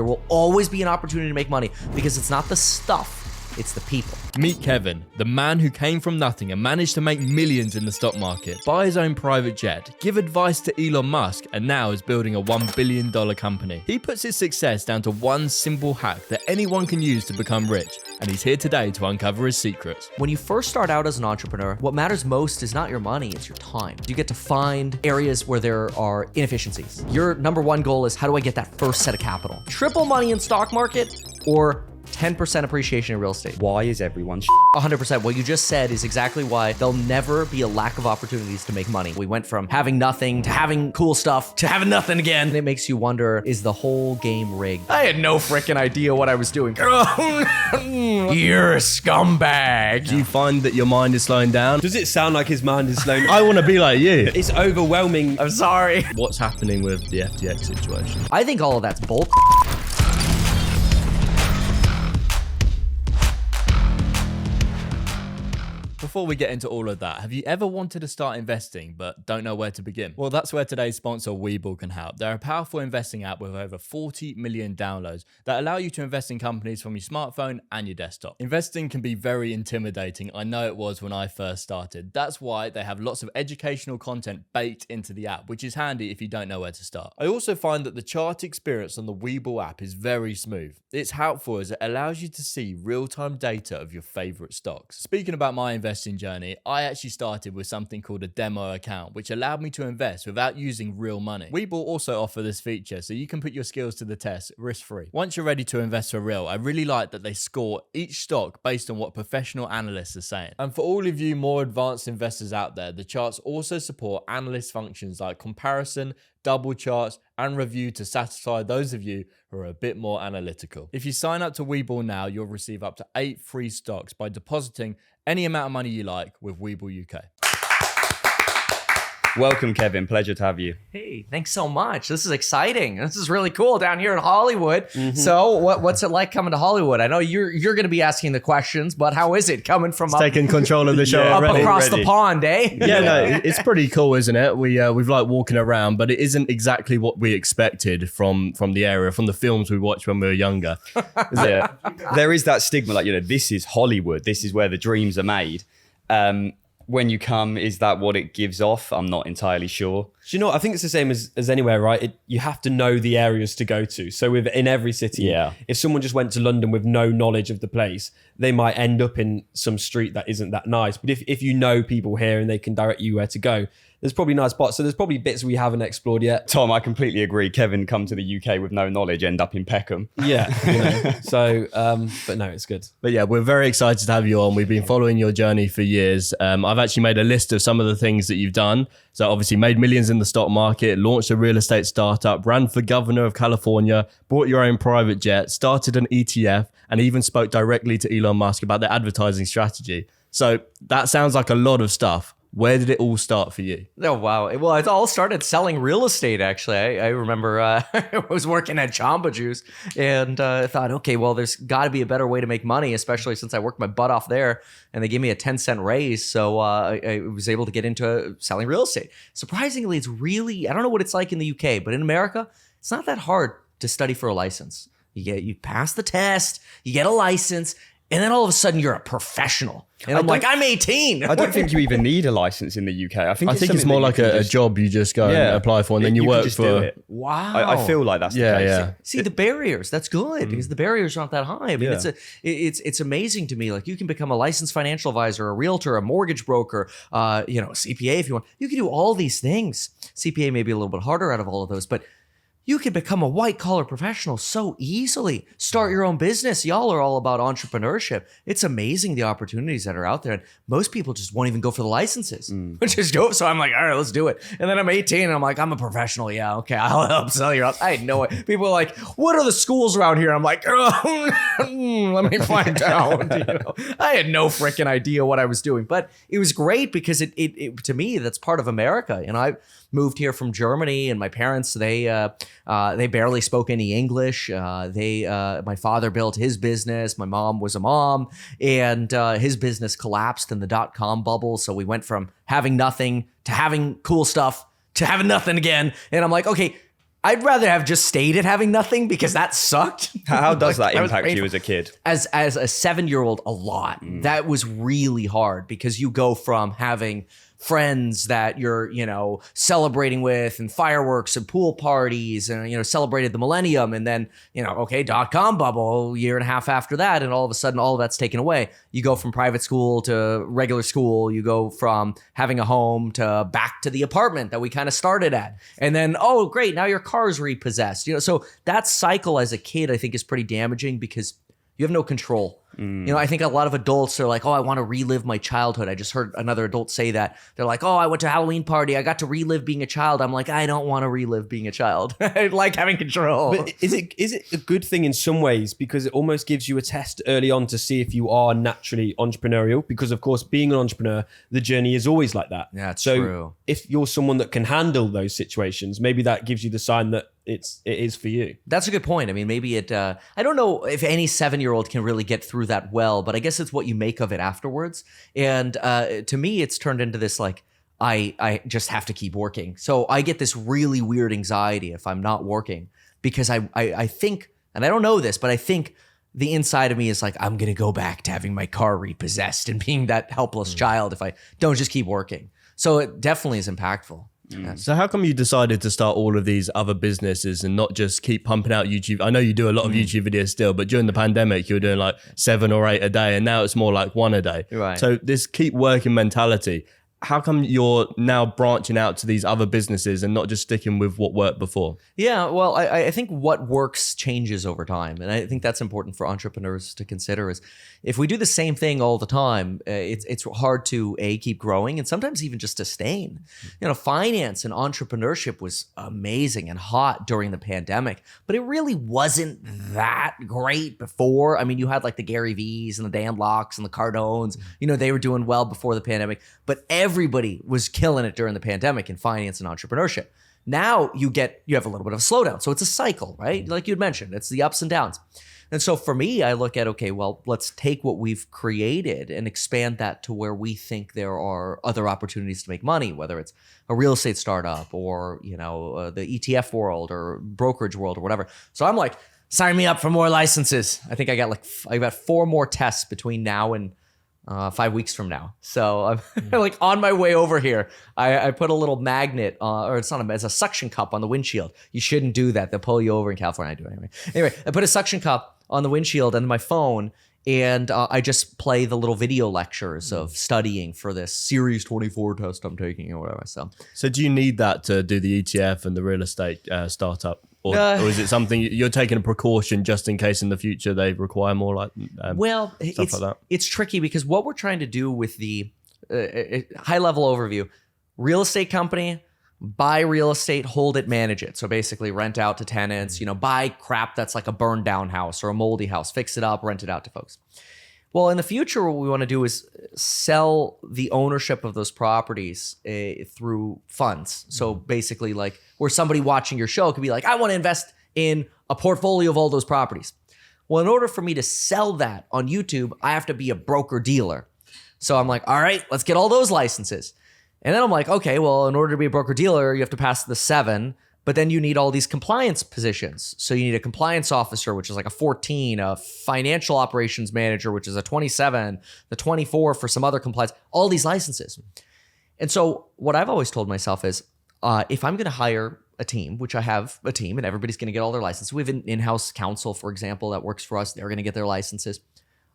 will always be an opportunity to make money because it's not the stuff, it's the people. Meet Kevin, the man who came from nothing and managed to make millions in the stock market, buy his own private jet, give advice to Elon Musk, and now is building a $1 billion company. He puts his success down to one simple hack that anyone can use to become rich, and he's here today to uncover his secrets. When you first start out as an entrepreneur, what matters most is not your money, it's your time. You get to find areas where there are inefficiencies. Your number one goal is, how do I get that first set of capital? Triple money in stock market or 10% appreciation in real estate? Why is everyone 100%. What you just said is exactly why there'll never be a lack of opportunities to make money. We went from having nothing to having cool stuff to having nothing again. And it makes you wonder, is the whole game rigged? I had no freaking idea what I was doing. You're a scumbag. Do you find that your mind is slowing down? Does it sound like his mind is slowing down? I want to be like you. It's overwhelming. I'm sorry. What's happening with the FTX situation? I think all of that's bull. Before we get into all of that, have you ever wanted to start investing but don't know where to begin? Well, that's where today's sponsor Webull can help. They're a powerful investing app with over 40 million downloads that allow you to invest in companies from your smartphone and your desktop. Investing can be very intimidating. I know it was when I first started. That's why they have lots of educational content baked into the app, which is handy if you don't know where to start. I also find that the chart experience on the Webull app is very smooth. It's helpful as it allows you to see real-time data of your favorite stocks. Speaking about my investing journey, I actually started with something called a demo account, which allowed me to invest without using real money. Webull also offer this feature so you can put your skills to the test risk-free. Once you're ready to invest for real, I really like that they score each stock based on what professional analysts are saying. And for all of you more advanced investors out there, the charts also support analyst functions like comparison, double charts, and review to satisfy those of you who are a bit more analytical. If you sign up to Webull now, you'll receive up to 8 free stocks by depositing any amount of money you like with Webull UK. Welcome, Kevin. Pleasure to have you. Hey, thanks so much. This is exciting. This is really cool down here in Hollywood. So what's it like coming to Hollywood? I know you're going to be asking the questions, but how is it coming from up, Taking control of the show up already. across the pond, eh? Yeah, no, it's pretty cool, isn't it? We've like walking around, but it isn't exactly what we expected from the area, from the films we watched when we were younger. Yeah. There is that stigma, like, this is Hollywood. This is where the dreams are made. When you come, is that what it gives off? I'm not entirely sure. Do you know what? I think it's the same as anywhere, right? You have to know the areas to go to. So in every city, if someone just went to London with no knowledge of the place, they might end up in some street that isn't that nice. But if you know people here and they can direct you where to go, there's probably nice spots. So there's probably bits we haven't explored yet. Tom, I completely agree. Kevin, come to the UK with no knowledge, end up in Peckham. Yeah. So, but no, it's good. But yeah, we're very excited to have you on. We've been following your journey for years. I've actually made a list of some of the things that you've done. So obviously made millions in the stock market, launched a real estate startup, ran for governor of California, bought your own private jet, started an ETF, and even spoke directly to Elon Musk about their advertising strategy. So that sounds like a lot of stuff. Where did it all start for you? Oh, wow. Well, it all started selling real estate, actually. I remember I was working at Jamba Juice and I thought, okay, well, there's got to be a better way to make money, especially since I worked my butt off there and they gave me a 10-cent raise. So I was able to get into selling real estate. Surprisingly, it's really, I don't know what it's like in the UK, but in America, it's not that hard to study for a license. You pass the test, you get a license, and then all of a sudden you're a professional. And I'm like, I'm 18. I don't think you even need a license in the UK. I think it's more like a job you just go and apply for, and then you work for. Wow. I feel like that's the case. Yeah. See, the barriers, that's good because the barriers aren't that high. I mean, it's amazing to me. Like, you can become a licensed financial advisor, a realtor, a mortgage broker, a CPA if you want. You can do all these things. CPA may be a little bit harder out of all of those, but you can become a white collar professional so easily. Start your own business. Y'all are all about entrepreneurship. It's amazing the opportunities that are out there. And most people just won't even go for the licenses, which is dope. So I'm like, all right, let's do it. And then I'm 18 and I'm like, I'm a professional. Yeah, okay, I'll help sell your house. I had no idea. People are like, what are the schools around here? I'm like, let me find out. I had no freaking idea what I was doing, but it was great because it to me, that's part of America. And I moved here from Germany, and my parents, they barely spoke any English. My father built his business. My mom was a mom, and his business collapsed in the dot-com bubble. So we went from having nothing to having cool stuff to having nothing again. And I'm like, okay, I'd rather have just stayed at having nothing because that sucked. How does Like, that was impact you painful. as a kid? As a 7-year-old, a lot. That was really hard because you go from having friends that you're, celebrating with and fireworks and pool parties and, celebrated the millennium. And then, okay, dot-com bubble, a year and a half after that. And all of a sudden, all of that's taken away. You go from private school to regular school. You go from having a home to back to the apartment that we kind of started at. And then, oh, great, now your car's repossessed. So that cycle as a kid, I think, is pretty damaging because you have no control. I think a lot of adults are like, oh, I want to relive my childhood. I just heard another adult say that. They're like, oh, I went to a Halloween party. I got to relive being a child. I'm like, I don't want to relive being a child. I like having control. But is it a good thing in some ways? Because it almost gives you a test early on to see if you are naturally entrepreneurial. Because of course, being an entrepreneur, the journey is always like that. Yeah, it's so true. If you're someone that can handle those situations, maybe that gives you the sign that it is for you. That's a good point. I mean, maybe I don't know if any 7-year-old can really get through that well, but I guess it's what you make of it afterwards. And to me, it's turned into this like, I just have to keep working. So I get this really weird anxiety if I'm not working because I think, and I don't know this, but I think the inside of me is like, I'm going to go back to having my car repossessed and being that helpless child if I don't just keep working. So it definitely is impactful. So how come you decided to start all of these other businesses and not just keep pumping out YouTube? I know you do a lot of YouTube videos still, but during the pandemic, you were doing like 7 or 8 a day, and now it's more like 1 a day. Right. So this keep working mentality, how come you're now branching out to these other businesses and not just sticking with what worked before? Yeah, well, I think what works changes over time. And I think that's important for entrepreneurs to consider is if we do the same thing all the time, it's hard to keep growing and sometimes even just sustain. Finance and entrepreneurship was amazing and hot during the pandemic, but it really wasn't that great before. I mean, you had like the Gary V's and the Dan Locks and the Cardones, they were doing well before the pandemic, but everybody was killing it during the pandemic in finance and entrepreneurship. Now you have a little bit of a slowdown. So it's a cycle, right? Like you'd mentioned, it's the ups and downs. And so for me, I look at, okay, well, let's take what we've created and expand that to where we think there are other opportunities to make money, whether it's a real estate startup or, the ETF world or brokerage world or whatever. So I'm like, sign me up for more licenses. I think I got 4 more tests between now and 5 weeks from now. So I'm like on my way over here. I put a little magnet, or it's a suction cup on the windshield. You shouldn't do that. They'll pull you over in California. I do anyway. Anyway, I put a suction cup on the windshield and my phone, and I just play the little video lectures of studying for this Series 24 test I'm taking or whatever. So do you need that to do the ETF and the real estate startup? Or is it something you're taking a precaution just in case in the future they require more like stuff like that? It's tricky because what we're trying to do with the high level overview, real estate company, buy real estate, hold it, manage it. So basically rent out to tenants, buy crap that's like a burned down house or a moldy house, fix it up, rent it out to folks. Well, in the future, what we want to do is sell the ownership of those properties through funds. So basically, like where somebody watching your show could be like, I want to invest in a portfolio of all those properties. Well, in order for me to sell that on YouTube, I have to be a broker dealer. So I'm like, all right, let's get all those licenses. And then I'm like, okay, well, in order to be a broker dealer, you have to pass the 7. But then you need all these compliance positions. So you need a compliance officer, which is like a 14, a financial operations manager, which is a 27, the 24 for some other compliance, all these licenses. And so what I've always told myself is if I'm going to hire a team, which I have a team and everybody's going to get all their licenses. We have an in-house counsel, for example, that works for us. They're going to get their licenses.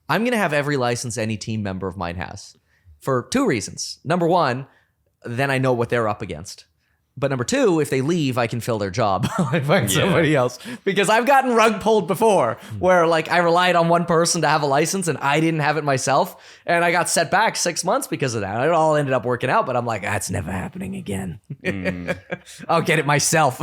I'm going to have every license any team member of mine has for 2 reasons. Number 1, then I know what they're up against. But number 2, if they leave, I can fill their job. I find somebody else. Because I've gotten rug pulled before where like I relied on one person to have a license and I didn't have it myself. And I got set back 6 months because of that. It all ended up working out, but I'm like, that's never happening again. I'll get it myself.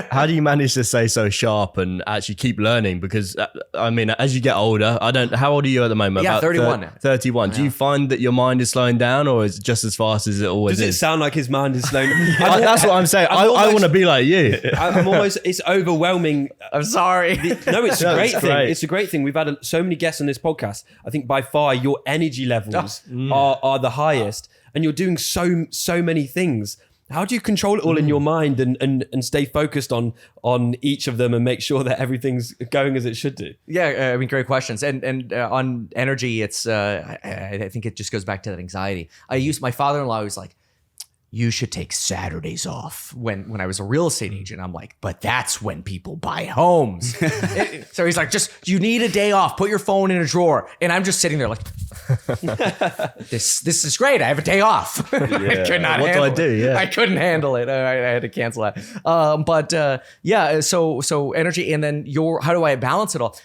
How do you manage to stay so sharp and actually keep learning? Because I mean, as you get older, how old are you at the moment? Yeah, 31. 31. Do you find that your mind is slowing down or is it just as fast as it always Does is? it sound like his mind is slowing down? That's what I'm saying. I want to be like you. I'm almost, it's overwhelming. I'm sorry. No, it's a great thing. great. It's a great thing. We've had so many guests on this podcast. I think by far your energy levels are the highest and you're doing so many things. How do you control it all in your mind and stay focused on each of them and make sure that everything's going as it should do? Yeah, I mean, great questions. And on energy, it's I think it just goes back to that anxiety. My father-in-law was like, you should take Saturdays off when I was a real estate agent. I'm like, but that's when people buy homes. So he's like, you need a day off. Put your phone in a drawer. And I'm just sitting there like, this is great. I have a day off. I could not handle it. Yeah. I couldn't handle it. I had to cancel that. So energy. And then how do I balance it all?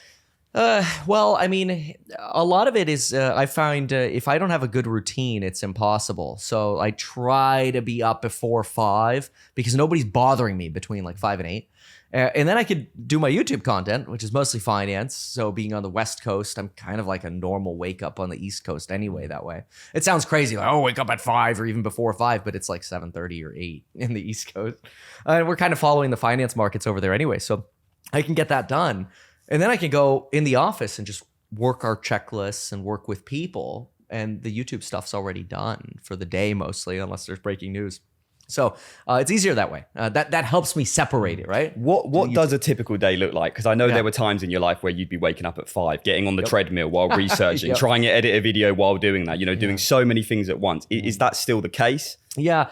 Well, I mean, a lot of it is, I find if I don't have a good routine, it's impossible. So I try to be up before 5 because nobody's bothering me between like 5 and 8. And then I could do my YouTube content, which is mostly finance. So being on the West Coast, I'm kind of like a normal wake up on the East Coast anyway that way. It sounds crazy, like, wake up at 5 or even before 5, but it's like 7:30 or 8 in the East Coast. And we're kind of following the finance markets over there anyway. So I can get that done. And then I can go in the office and just work our checklists and work with people. And the YouTube stuff's already done for the day mostly, unless there's breaking news. So it's easier that way. That helps me separate it, right? What does a typical day look like? Because I know there were times in your life where you'd be waking up at 5, getting on the treadmill while researching, trying to edit a video while doing that, doing so many things at once. Is that still the case? Yeah.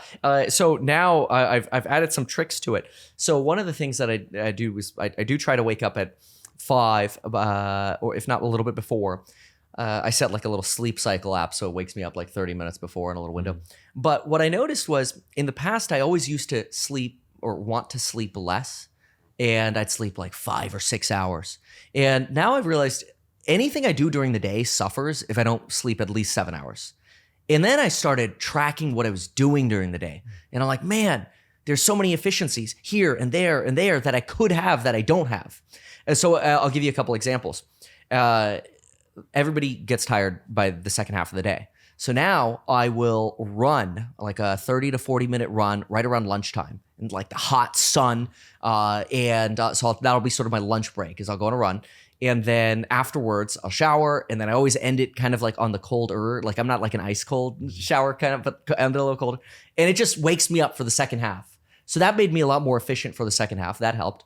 So now I've added some tricks to it. So one of the things that I do is I do try to wake up at 5, or if not a little bit before. I set like a little sleep cycle app, so it wakes me up like 30 minutes before in a little window. But what I noticed was in the past, I always used to sleep or want to sleep less, and I'd sleep like 5 or 6 hours. And now I've realized anything I do during the day suffers if I don't sleep at least 7 hours. And then I started tracking what I was doing during the day. And I'm like, man, there's so many efficiencies here and there and there that I could have that I don't have. And so I'll give you a couple examples. Everybody gets tired by the second half of the day. So now I will run like a 30 to 40 minute run right around lunchtime in like the hot sun. So that'll be sort of my lunch break is I'll go on a run. And then afterwards I'll shower. And then I always end it kind of like on the colder, like I'm not like an ice cold shower kind of, but I end it a little colder. And it just wakes me up for the second half. So that made me a lot more efficient for the second half. That helped.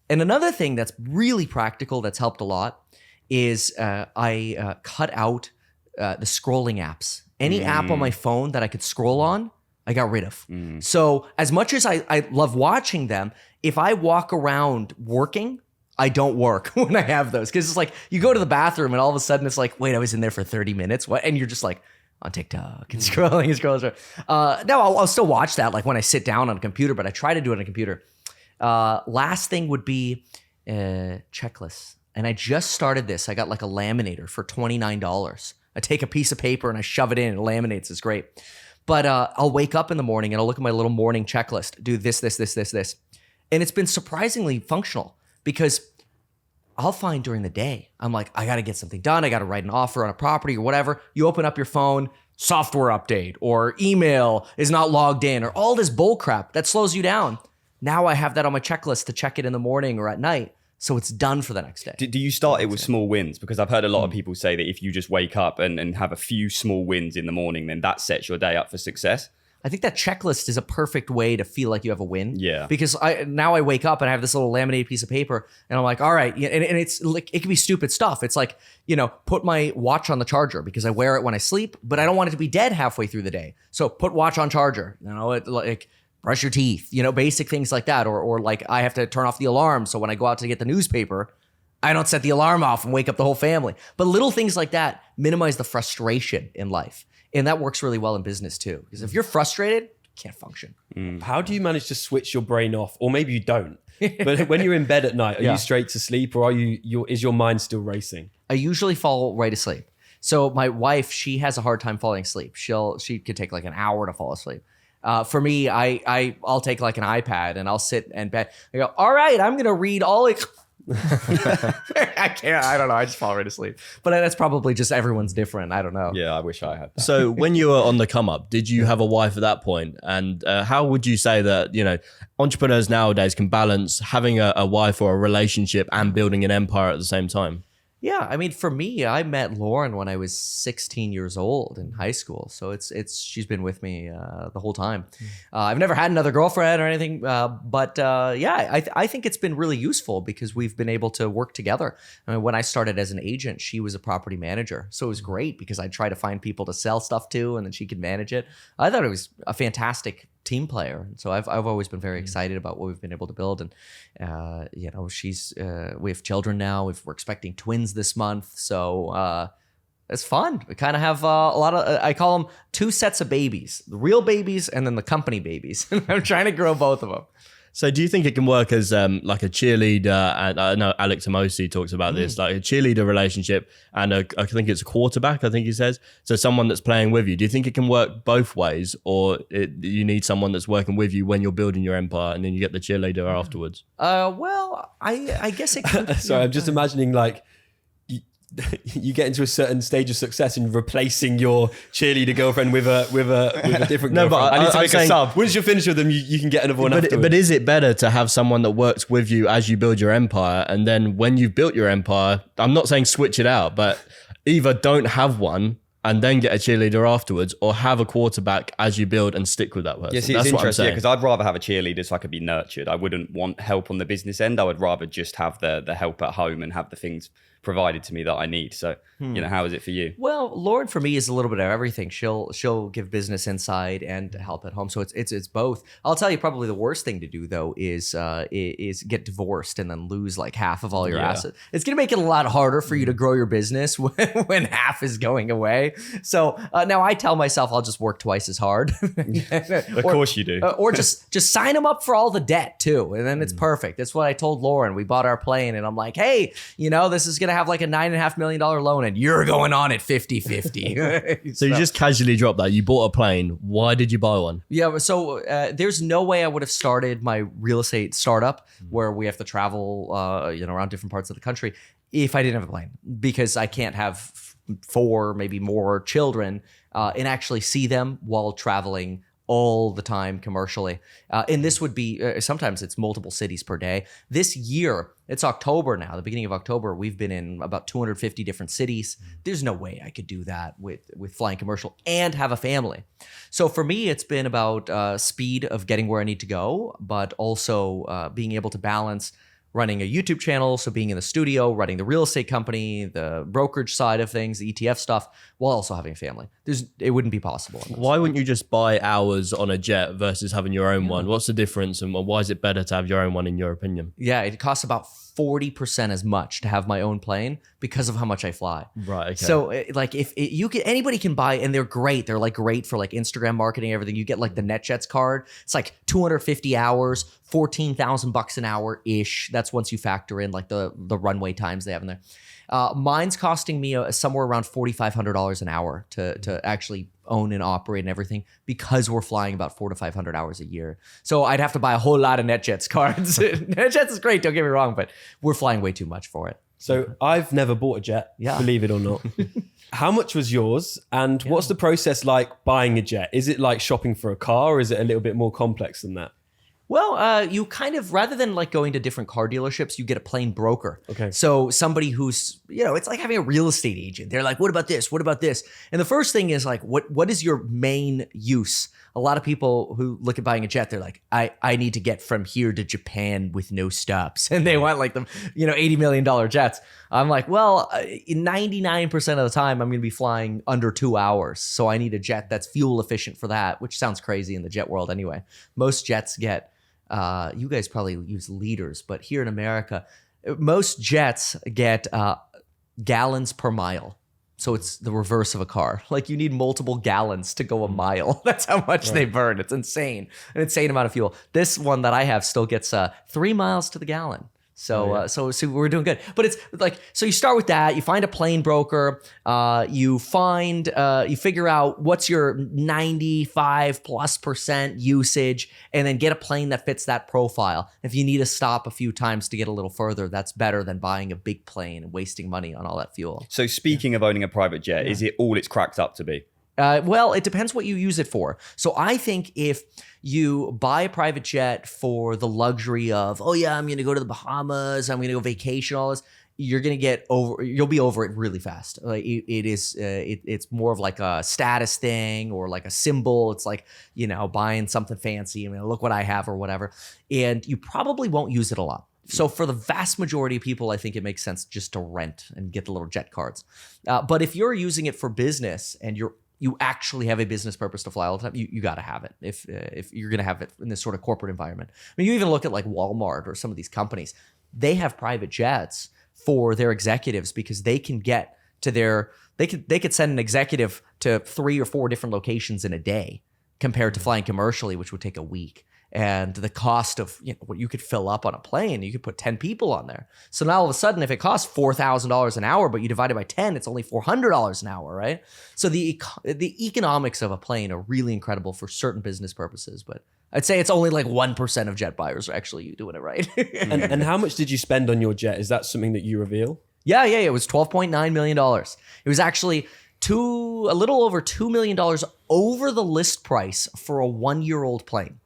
And another thing that's really practical that's helped a lot is I cut out the scrolling apps. Any app on my phone that I could scroll on, I got rid of. So as much as I love watching them, if I walk around working, I don't work when I have those. Because it's like you go to the bathroom and all of a sudden it's like, wait, I was in there for 30 minutes. What? And you're just like on TikTok and scrolling and scrolling. No, I'll still watch that like when I sit down on a computer, but I try to do it on a computer. Last thing would be checklists. And I just started this. I got like a laminator for $29. I take a piece of paper and I shove it in and it laminates. It's great. But I'll wake up in the morning and I'll look at my little morning checklist. Do this. And it's been surprisingly functional because I'll find during the day, I'm like, I got to get something done. I got to write an offer on a property or whatever. You open up your phone, software update or email is not logged in or all this bull crap that slows you down. Now I have that on my checklist to check it in the morning or at night. So it's done for the next day. Do you start it with small wins? Because I've heard a lot of people say that if you just wake up and have a few small wins in the morning, then that sets your day up for success. I think that checklist is a perfect way to feel like you have a win. Yeah. Because now I wake up and I have this little laminated piece of paper and I'm like, all right. And it's like, it can be stupid stuff. It's like, put my watch on the charger because I wear it when I sleep, but I don't want it to be dead halfway through the day. So put watch on charger, brush your teeth, basic things like that. Or like I have to turn off the alarm. So when I go out to get the newspaper, I don't set the alarm off and wake up the whole family. But little things like that minimize the frustration in life. And that works really well in business too. Because if you're frustrated, you can't function. How do you manage to switch your brain off? Or maybe you don't. But when you're in bed at night, are you straight to sleep or is your mind still racing? I usually fall right asleep. So my wife, she has a hard time falling asleep. She could take like an hour to fall asleep. For me, I'll take like an iPad and I'll sit in bed. I go, all right, I'm going to read all it. I can't. I don't know. I just fall right asleep. But that's probably just everyone's different. I don't know. Yeah, I wish I had that. So when you were on the come up, did you have a wife at that point? And how would you say that, entrepreneurs nowadays can balance having a wife or a relationship and building an empire at the same time? Yeah, I mean, for me, I met Lauren when I was 16 years old in high school, so she's been with me the whole time. I've never had another girlfriend or anything, but yeah, I think it's been really useful because we've been able to work together. I mean, when I started as an agent, she was a property manager, so it was great because I'd try to find people to sell stuff to, and then she could manage it. I thought it was a fantastic team player, and so I've always been very excited about what we've been able to build. And you know, we have children now. We're expecting twins this month, so it's fun. We kind of have a lot of I call them two sets of babies: the real babies and then the company babies. I'm trying to grow both of them. So do you think it can work as like a cheerleader? And I know Alex Amosi talks about this, like a cheerleader relationship, and I think it's a quarterback, I think he says. So someone that's playing with you. Do you think it can work both ways, or you need someone that's working with you when you're building your empire, and then you get the cheerleader afterwards? Well, I guess it could. Sorry, I'm just imagining like you get into a certain stage of success in replacing your cheerleader girlfriend with a different No, girlfriend. but I need to make a sub. Once you're finished with them, you can get another one afterwards. But is it better to have someone that works with you as you build your empire, and then when you've built your empire, I'm not saying switch it out, but either don't have one and then get a cheerleader afterwards, or have a quarterback as you build and stick with that person. Yeah, see, That's it's what I'm interesting saying. because I'd rather have a cheerleader so I could be nurtured. I wouldn't want help on the business end. I would rather just have the help at home and have the things provided to me that I need. So, you know, how is it for you? Well, Lauren for me is a little bit of everything. She'll give business insight and help at home. So it's both. I'll tell you, probably the worst thing to do though is get divorced and then lose like half of all your assets. It's gonna make it a lot harder for you to grow your business when half is going away. So now I tell myself I'll just work twice as hard. Of course you do. Or just sign them up for all the debt too, and then it's perfect. That's what I told Lauren. We bought our plane, and I'm like, hey, you know, this is gonna have like a $9.5 million loan, and you're going on at 50-50. So you just casually dropped that. You bought a plane. Why did you buy one? Yeah, so there's no way I would have started my real estate startup where we have to travel, around different parts of the country if I didn't have a plane, because I can't have 4, maybe more children and actually see them while traveling all the time commercially. And this would be, sometimes it's multiple cities per day. This year, it's October now, the beginning of October, we've been in about 250 different cities. There's no way I could do that with flying commercial and have a family. So for me, it's been about speed of getting where I need to go, but also being able to balance running a YouTube channel, so being in the studio, running the real estate company, the brokerage side of things, the ETF stuff, while also having a family. It wouldn't be possible. Why wouldn't you just buy hours on a jet versus having your own one? What's the difference, and why is it better to have your own one in your opinion? Yeah, it costs about 40% as much to have my own plane because of how much I fly. Right. Okay. So like if anybody can buy, and they're great. They're like great for like Instagram marketing and everything. You get like the NetJets card. It's like 250 hours, $14,000 an hour ish. That's once you factor in like the runway times they have in there. Mine's costing me somewhere around $4,500 an hour to actually own and operate and everything, because we're flying about 400 to 500 hours a year. So I'd have to buy a whole lot of NetJets cards. NetJets is great, don't get me wrong, but we're flying way too much for it. So I've never bought a jet, believe it or not. How much was yours, and what's the process like buying a jet? Is it like shopping for a car, or is it a little bit more complex than that? Well, you kind of, rather than like going to different car dealerships, you get a plane broker. Okay. So somebody who's, it's like having a real estate agent. They're like, what about this? What about this? And the first thing is like, what is your main use? A lot of people who look at buying a jet, they're like, I need to get from here to Japan with no stops. And they want like the, $80 million jets. I'm like, well, 99% of the time I'm going to be flying under 2 hours. So I need a jet that's fuel efficient for that, which sounds crazy in the jet world anyway. Most jets get, you guys probably use liters, but here in America, most jets get gallons per mile. So it's the reverse of a car. Like you need multiple gallons to go a mile. That's how much they burn. It's insane. An insane amount of fuel. This one that I have still gets 3 miles to the gallon. So, so we're doing good. But it's like, so you start with that, you find a plane broker, you figure out what's your 95+% usage, and then get a plane that fits that profile. If you need to stop a few times to get a little further, that's better than buying a big plane and wasting money on all that fuel. So speaking of owning a private jet, is it all it's cracked up to be? Well, it depends what you use it for. So I think if you buy a private jet for the luxury of, oh yeah, I'm going to go to the Bahamas, I'm going to go vacation, all this, you're gonna you'll be over it really fast. Like it's more of like a status thing or like a symbol. It's like, buying something fancy. I mean, look what I have or whatever. And you probably won't use it a lot. So for the vast majority of people, I think it makes sense just to rent and get the little jet cards. But if you're using it for business and you actually have a business purpose to fly all the time, you got to have it if you're going to have it in this sort of corporate environment. I mean, you even look at like Walmart or some of these companies, they have private jets for their executives because they can get to they could send an executive to 3 or 4 different locations in a day compared to flying commercially, which would take a week. And the cost of what you could fill up on a plane, you could put 10 people on there. So now all of a sudden, if it costs $4,000 an hour, but you divide it by 10, it's only $400 an hour, right? So the economics of a plane are really incredible for certain business purposes, but I'd say it's only like 1% of jet buyers are actually doing it right. And how much did you spend on your jet? Is that something that you reveal? Yeah. It was $12.9 million. It was actually a little over $2 million over the list price for a 1-year-old plane,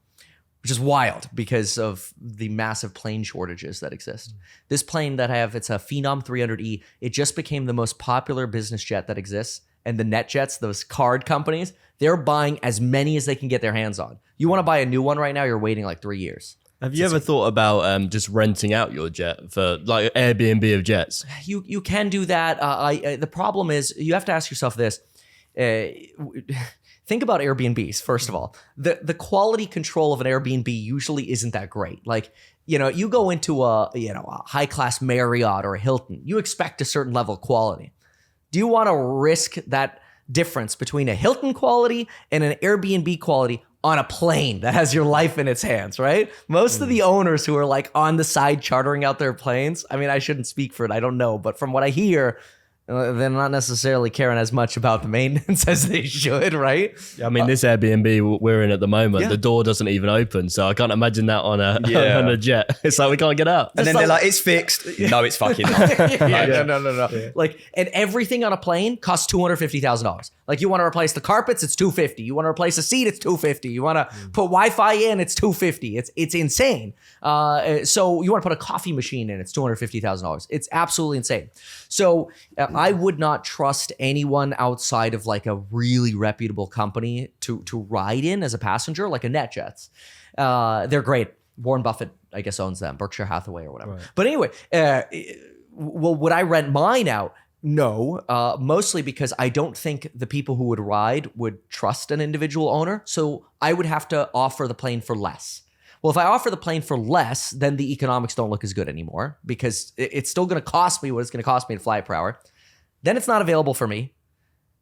which is wild because of the massive plane shortages that exist. This plane that I have, it's a Phenom 300E. It just became the most popular business jet that exists. And the NetJets, those card companies, they're buying as many as they can get their hands on. You want to buy a new one right now, you're waiting like 3 years. Have you ever thought about just renting out your jet for like Airbnb of jets? You can do that. The problem is you have to ask yourself this. Think about Airbnbs, first of all. The quality control of an Airbnb usually isn't that great. Like, you go into a high-class Marriott or a Hilton, you expect a certain level of quality. Do you want to risk that difference between a Hilton quality and an Airbnb quality on a plane that has your life in its hands, right? Most of the owners who are like on the side chartering out their planes, I mean, I shouldn't speak for it, I don't know, but from what I hear, they're not necessarily caring as much about the maintenance as they should, right? I mean, this Airbnb we're in at the moment, the door doesn't even open, so I can't imagine that on a jet. It's like we can't get out. And then they're like, it's fixed. No, it's fucking not. No. Yeah. Like, and everything on a plane costs $250,000. Like, you want to replace the carpets, it's $250. You want to replace a seat, it's $250. You want to put Wi-Fi in, it's $250. It's insane. So you want to put a coffee machine in, it's $250,000. It's absolutely insane. So I would not trust anyone outside of like a really reputable company to ride in as a passenger, like a NetJets. They're great. Warren Buffett, I guess, owns them, Berkshire Hathaway or whatever. Right. But anyway, would I rent mine out? No, mostly because I don't think the people who would ride would trust an individual owner. So I would have to offer the plane for less. Well, if I offer the plane for less, then the economics don't look as good anymore because it's still going to cost me what it's going to cost me to fly it per hour. Then it's not available for me.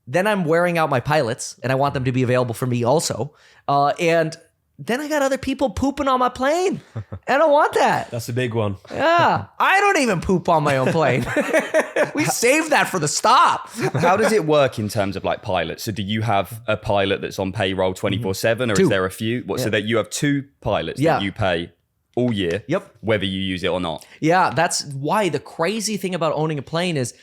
Then I'm wearing out my pilots and I want them to be available for me also. And then I got other people pooping on my plane. I don't want that. That's a big one. Yeah. I don't even poop on my own plane. We saved that for the stop. How does it work in terms of like pilots? So do you have a pilot that's on payroll 24/7 or 2. Is there a few? So that you have 2 pilots that you pay all year, whether you use it or not? Yeah, that's why the crazy thing about owning a plane is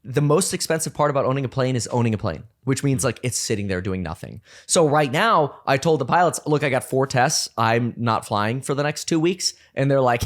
the most expensive part about owning a plane is owning a plane, which means like it's sitting there doing nothing. So right now, I told the pilots, look, I got 4 tests. I'm not flying for the next 2 weeks. And they're like,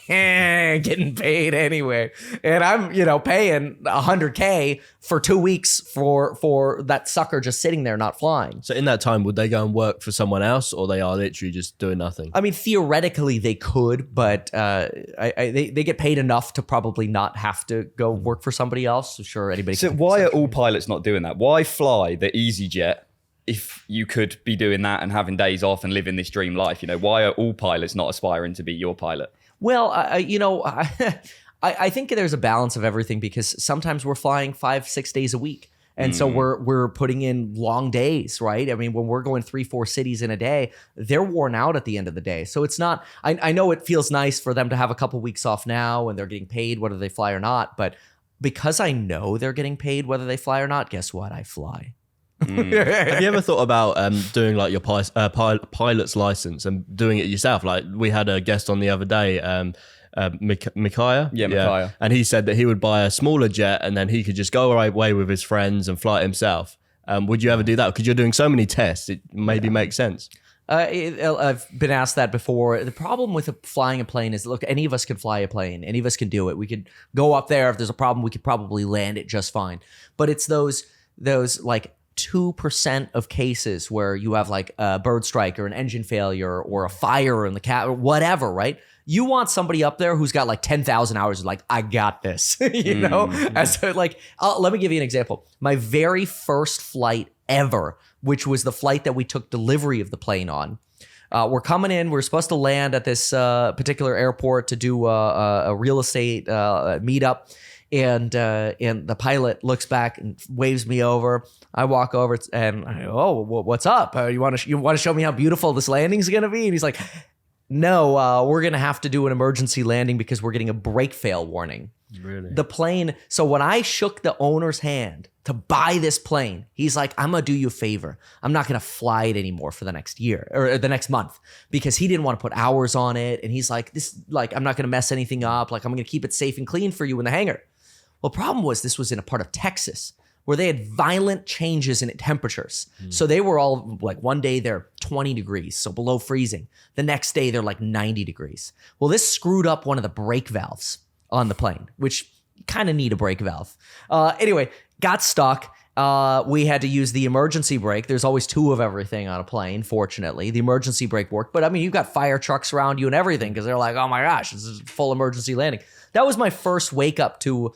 getting paid anyway. And I'm, paying $100K for 2 weeks for that sucker just sitting there not flying. So in that time, would they go and work for someone else or they are literally just doing nothing? I mean, theoretically they could, but they get paid enough to probably not have to go work for somebody else. So sure, anybody can. So why are all pilots not doing that? Why fly the EasyJet if you could be doing that and having days off and living this dream life? Why are all pilots not aspiring to be your pilot? Well, I think there's a balance of everything because sometimes we're flying 5-6 days a week. And so we're putting in long days, right? I mean, when we're going 3-4 cities in a day, they're worn out at the end of the day. So it's not, I know it feels nice for them to have a couple weeks off now and they're getting paid whether they fly or not. But because I know they're getting paid whether they fly or not, guess what? I fly. Have you ever thought about doing like your pilot's license and doing it yourself? Like we had a guest on the other day, Micaiah. Yeah, Micaiah. And he said that he would buy a smaller jet and then he could just go away with his friends and fly it himself. Would you ever do that? Because you're doing so many tests, it maybe makes sense. I've been asked that before. The problem with flying a plane is, look, any of us can fly a plane. Any of us can do it. We could go up there. If there's a problem, we could probably land it just fine. But it's those like 2% of cases where you have like a bird strike or an engine failure or a fire in the cat or whatever, right? You want somebody up there who's got like 10,000 hours, like, I got this, you know? And so like, let me give you an example. My very first flight ever, which was the flight that we took delivery of the plane on. We're coming in, we're supposed to land at this particular airport to do a real estate meetup. And the pilot looks back and waves me over. I walk over and I go, oh, what's up? You want to show me how beautiful this landing is going to be? And he's like, no, we're going to have to do an emergency landing because we're getting a brake fail warning. Really? The plane. So when I shook the owner's hand to buy this plane, he's like, I'm going to do you a favor. I'm not going to fly it anymore for the next year or the next month, because he didn't want to put hours on it. And he's like, I'm not going to mess anything up. Like, I'm going to keep it safe and clean for you in the hangar. Well, the problem was this was in a part of Texas where they had violent changes in temperatures. So they were all like, one day they're 20 degrees, so below freezing. The next day they're like 90 degrees. Well, this screwed up one of the brake valves on the plane, which you kind of need a brake valve. Anyway, got stuck. We had to use the emergency brake. There's always two of everything on a plane, fortunately. The emergency brake worked. But I mean, you've got fire trucks around you and everything because they're like, oh my gosh, this is full emergency landing. That was my first wake up to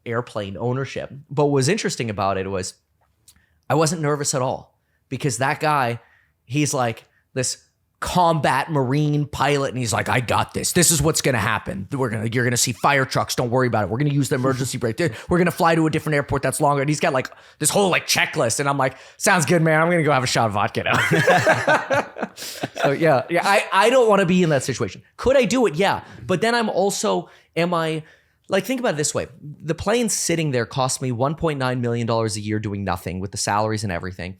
airplane ownership. But what was interesting about it was I wasn't nervous at all, because that guy, he's like this combat Marine pilot, and he's like, I got this. This is what's going to happen. You're going to see fire trucks. Don't worry about it. We're going to use the emergency brake. We're going to fly to a different airport that's longer. And he's got like this whole like checklist. And I'm like, sounds good, man. I'm going to go have a shot of vodka now. So yeah. I don't want to be in that situation. Could I do it? Yeah. But then think about it this way. The plane sitting there cost me $1.9 million a year doing nothing with the salaries and everything.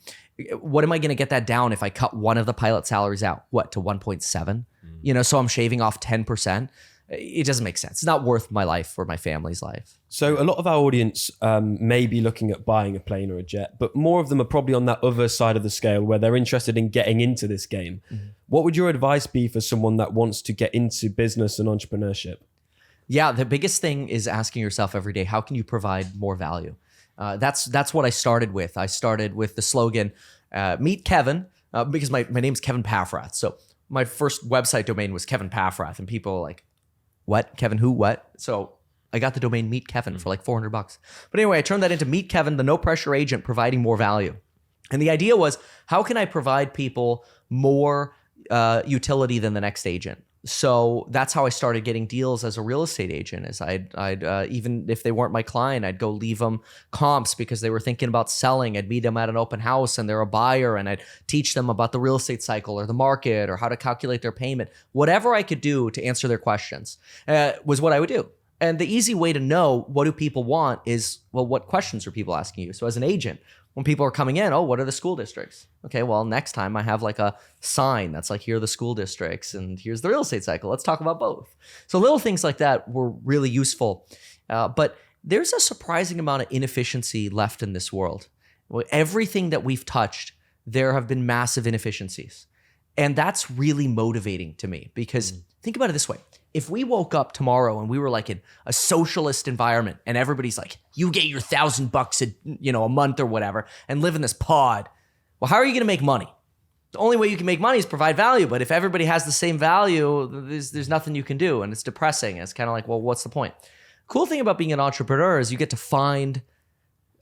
What am I going to get that down if I cut one of the pilot salaries out? What, to 1.7? So I'm shaving off 10%. It doesn't make sense. It's not worth my life or my family's life. So a lot of our audience may be looking at buying a plane or a jet, but more of them are probably on that other side of the scale where they're interested in getting into this game. What would your advice be for someone that wants to get into business and entrepreneurship? Yeah, the biggest thing is asking yourself every day, how can you provide more value? That's what I started with. I started with the slogan, meet Kevin, because my name's Kevin Paffrath. So my first website domain was Kevin Paffrath, and people were like, what? Kevin who? What? So I got the domain Meet Kevin for like $400. But anyway, I turned that into Meet Kevin, the no pressure agent providing more value. And the idea was, how can I provide people more utility than the next agent? So that's how I started getting deals as a real estate agent. Is I'd even if they weren't my client, I'd go leave them comps because they were thinking about selling. I'd meet them at an open house and they're a buyer, and I'd teach them about the real estate cycle or the market or how to calculate their payment. Whatever I could do to answer their questions was what I would do. And the easy way to know what do people want is, well, what questions are people asking you? So as an agent, when people are coming in, oh, what are the school districts? Okay, well, next time I have like a sign that's like, here are the school districts and here's the real estate cycle. Let's talk about both. So little things like that were really useful. But there's a surprising amount of inefficiency left in this world. Everything that we've touched, there have been massive inefficiencies. And that's really motivating to me, because think about it this way. If we woke up tomorrow and we were like in a socialist environment and everybody's like, you get your $1,000 a month or whatever and live in this pod, well, how are you going to make money? The only way you can make money is provide value. But if everybody has the same value, there's nothing you can do. And it's depressing. It's kind of like, well, what's the point? Cool thing about being an entrepreneur is you get to find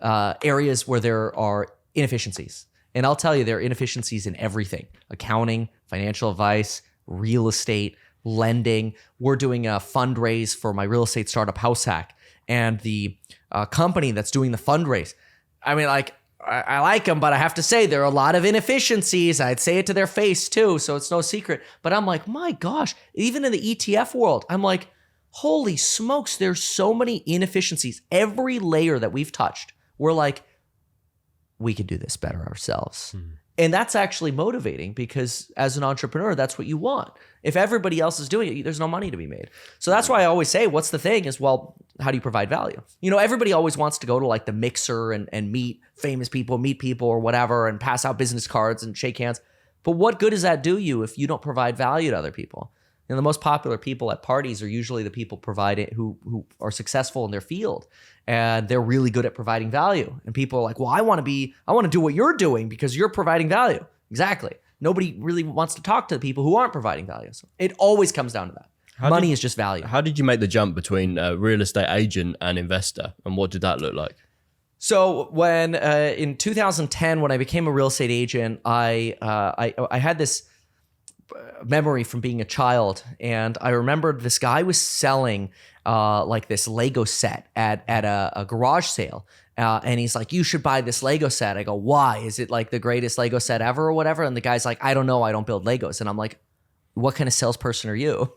areas where there are inefficiencies. And I'll tell you, there are inefficiencies in everything: accounting, financial advice, real estate, lending. We're doing a fundraise for my real estate startup, House Hack, and the company that's doing the fundraise. I mean, like, I like them, but I have to say there are a lot of inefficiencies. I'd say it to their face too, so it's no secret. But I'm like, my gosh, even in the ETF world, I'm like, holy smokes, there's so many inefficiencies. Every layer that we've touched, we're like, we could do this better ourselves. And that's actually motivating, because as an entrepreneur, that's what you want. If everybody else is doing it, there's no money to be made. So that's why I always say, what's the thing is, well, how do you provide value? You know, everybody always wants to go to like the mixer and meet famous people, meet people or whatever, and pass out business cards and shake hands. But what good does that do you if you don't provide value to other people? You know, the most popular people at parties are usually the people who are successful in their field, and they're really good at providing value. And people are like, well, I want to do what you're doing because you're providing value. Exactly. Nobody really wants to talk to the people who aren't providing value. So it always comes down to that. Money is just value. How did you make the jump between a real estate agent and investor, and what did that look like? So when in 2010, when I became a real estate agent, I had this memory from being a child, and I remembered this guy was selling like this Lego set at a garage sale, and he's like, "You should buy this Lego set." I go, "Why? Is it like the greatest Lego set ever or whatever?" And the guy's like, "I don't know. I don't build Legos." And I'm like, what kind of salesperson are you?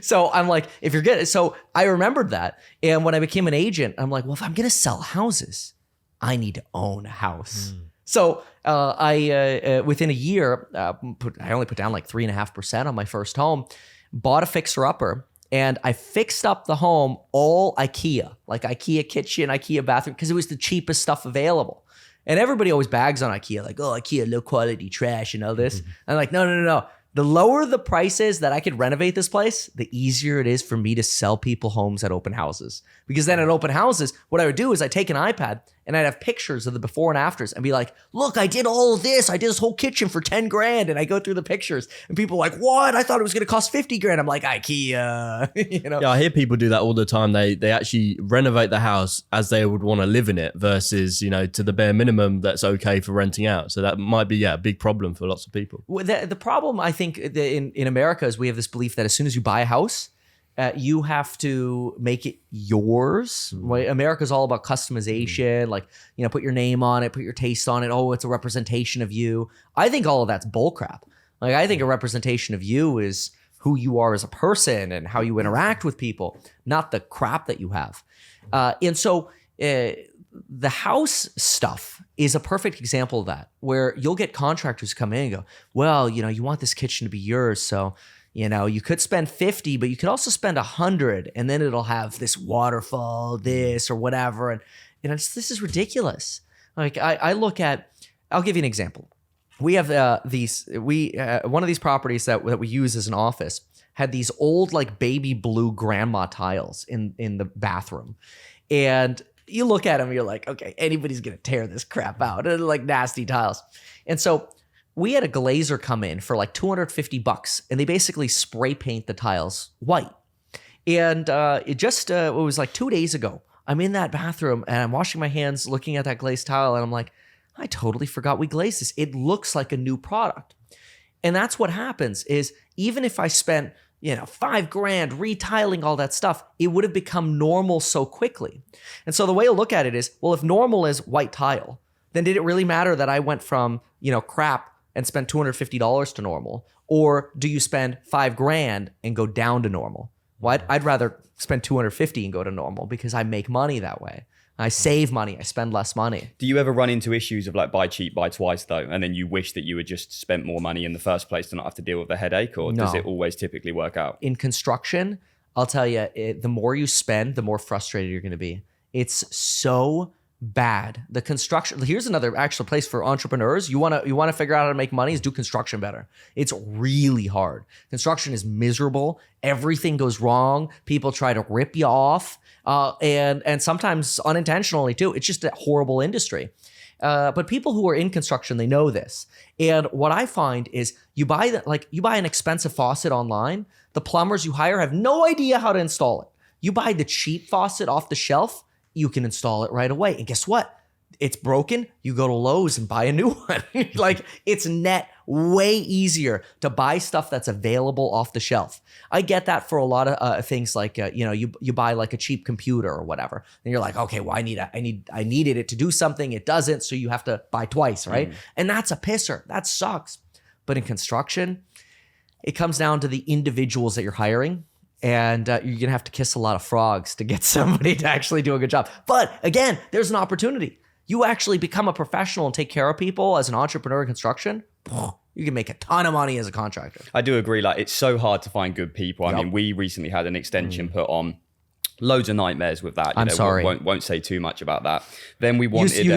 So I'm like, if you're good. So I remembered that. And when I became an agent, I'm like, well, if I'm going to sell houses, I need to own a house. So I within a year, I only put down like 3.5% on my first home, bought a fixer-upper, and I fixed up the home all IKEA, like IKEA kitchen, IKEA bathroom, because it was the cheapest stuff available. And everybody always bags on IKEA, like, oh, IKEA, low quality trash and all this. I'm like, no. The lower the price is that I could renovate this place, the easier it is for me to sell people homes at open houses. Because then at open houses, what I would do is I'd take an iPad and I'd have pictures of the before and afters and be like, look, I did all of this. I did this whole kitchen for 10 grand. And I go through the pictures and people are like, what? I thought it was going to cost 50 grand. I'm like, IKEA, you know? Yeah, I hear people do that all the time. They actually renovate the house as they would want to live in it versus, you know, to the bare minimum that's okay for renting out. So that might be, a big problem for lots of people. Well, the problem, I think, in America is we have this belief that as soon as you buy a house, you have to make it yours. Right? America's all about customization, like, you know, put your name on it, put your taste on it. Oh, it's a representation of you. I think all of that's bullcrap. Like, I think a representation of you is who you are as a person and how you interact with people, not the crap that you have. And so the house stuff is a perfect example of that, where you'll get contractors come in and go, well, you know, you want this kitchen to be yours, so you know, you could spend 50, but you could also spend 100, and then it'll have this waterfall, this or whatever. And you know, this is ridiculous. Like I look at, I'll give you an example. We have one of these properties that we use as an office had these old like baby blue grandma tiles in the bathroom, and you look at them, you're like, okay, anybody's gonna tear this crap out. They're like nasty tiles, and so we had a glazer come in for like $250, and they basically spray paint the tiles white. And it was like 2 days ago. I'm in that bathroom and I'm washing my hands looking at that glazed tile, and I'm like, I totally forgot we glazed this. It looks like a new product. And that's what happens is, even if I spent, you know, $5 grand retiling all that stuff, it would have become normal so quickly. And so the way to look at it is, well, if normal is white tile, then did it really matter that I went from, you know, crap and spend $250 to normal? Or do you spend $5 grand and go down to normal? Well, I'd rather spend $250 and go to normal, because I make money that way. I save money. I spend less money. Do you ever run into issues of like buy cheap, buy twice though, and then you wish that you had just spent more money in the first place to not have to deal with the headache, or does it always typically work out? In construction, I'll tell you, the more you spend, the more frustrated you're going to be. It's so bad. The construction, here's another actual place for entrepreneurs. You want to figure out how to make money, is do construction better. It's really hard. Construction is miserable. Everything goes wrong. People try to rip you off, and sometimes unintentionally too. It's just a horrible industry. But people who are in construction, they know this. And what I find is, you buy an expensive faucet online, the plumbers you hire have no idea how to install it. You buy the cheap faucet off the shelf, you can install it right away. And guess what? It's broken. You go to Lowe's and buy a new one. Like, it's net way easier to buy stuff that's available off the shelf. I get that for a lot of things, like you buy like a cheap computer or whatever, and you're like, okay, well, I needed it to do something. It doesn't, so you have to buy twice, right? And that's a pisser. That sucks. But in construction, it comes down to the individuals that you're hiring. And you're going to have to kiss a lot of frogs to get somebody to actually do a good job. But again, there's an opportunity. You actually become a professional and take care of people as an entrepreneur in construction, you can make a ton of money as a contractor. I do agree. Like, it's so hard to find good people. I mean, we recently had an extension put on Loads of nightmares with that. I'm sorry. Won't say too much about that. Then we wanted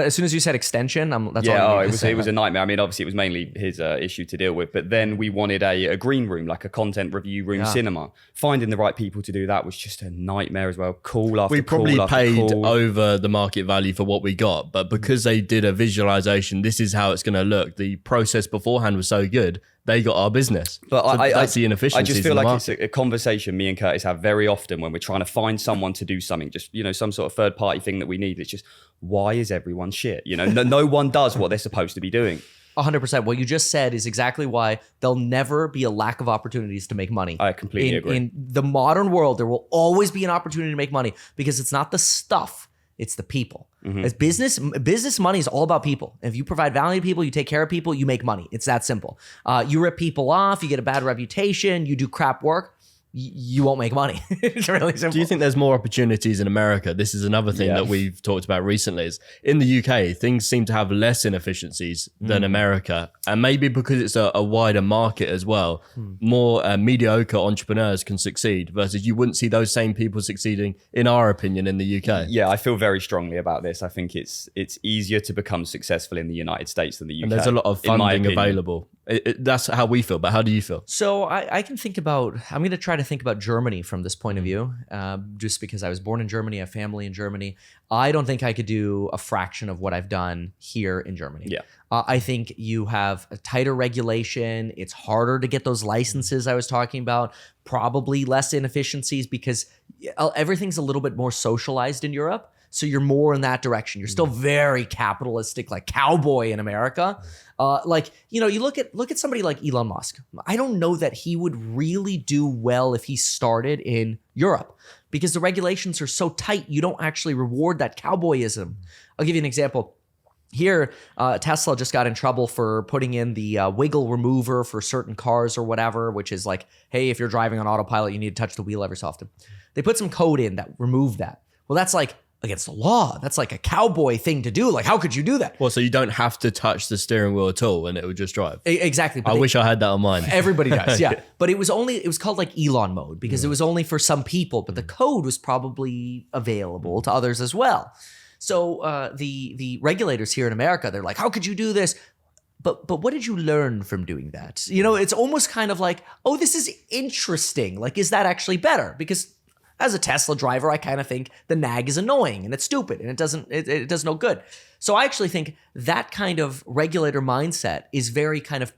as soon as you said extension, that's yeah. all Oh, it was a nightmare. I mean, obviously, it was mainly his issue to deal with. But then we wanted a green room, like a content review room, cinema. Finding the right people to do that was just a nightmare as well. Call after we call probably after paid call. over the market value for what we got, but because they did a visualization, this is how it's going to look. The process beforehand was so good. They got our business. But so that's the inefficiencies. I just feel like it's a conversation me and Curtis have very often when we're trying to find someone to do something, just, some sort of third party thing that we need. It's just, why is everyone shit? No one does what they're supposed to be doing. 100%. What you just said is exactly why there'll never be a lack of opportunities to make money. I completely agree. In the modern world, there will always be an opportunity to make money because it's not the stuff, it's the people. As business money is all about people. If you provide value to people, you take care of people, you make money. It's that simple. You rip people off, you get a bad reputation, you do crap work, you won't make money. It's really simple. Do you think there's more opportunities in America? This is another thing that we've talked about recently is in the UK, things seem to have less inefficiencies than America. And maybe because it's a wider market as well, more mediocre entrepreneurs can succeed versus you wouldn't see those same people succeeding, in our opinion, in the UK. Yeah, I feel very strongly about this. I think it's easier to become successful in the United States than the UK. And there's a lot of funding available. That's how we feel, but how do you feel? So I can think about, I'm going to try to think about Germany from this point of view, just because I was born in Germany, I have family in Germany. I don't think I could do a fraction of what I've done here in Germany. Yeah. I think you have a tighter regulation. It's harder to get those licenses I was talking about, probably less inefficiencies because everything's a little bit more socialized in Europe. So you're more in that direction. You're still very capitalistic, like cowboy in America. You look at somebody like Elon Musk. I don't know that he would really do well if he started in Europe because the regulations are so tight. You don't actually reward that cowboyism. I'll give you an example. Here, Tesla just got in trouble for putting in the wiggle remover for certain cars or whatever, which is like, hey, if you're driving on autopilot, you need to touch the wheel every so often. They put some code in that removed that. Well, that's like against the law. That's like a cowboy thing to do. Like, how could you do that? Well, so you don't have to touch the steering wheel at all and it would just drive. Exactly. I wish I had that on mine. Everybody does, yeah. But it was called like Elon mode because it was only for some people, but the code was probably available to others as well. So the regulators here in America, they're like, how could you do this? But what did you learn from doing that? It's almost kind of like, oh, this is interesting. Like, is that actually better? Because as a Tesla driver, I kind of think the nag is annoying and it's stupid and it does no good. So I actually think that kind of regulator mindset is very kind of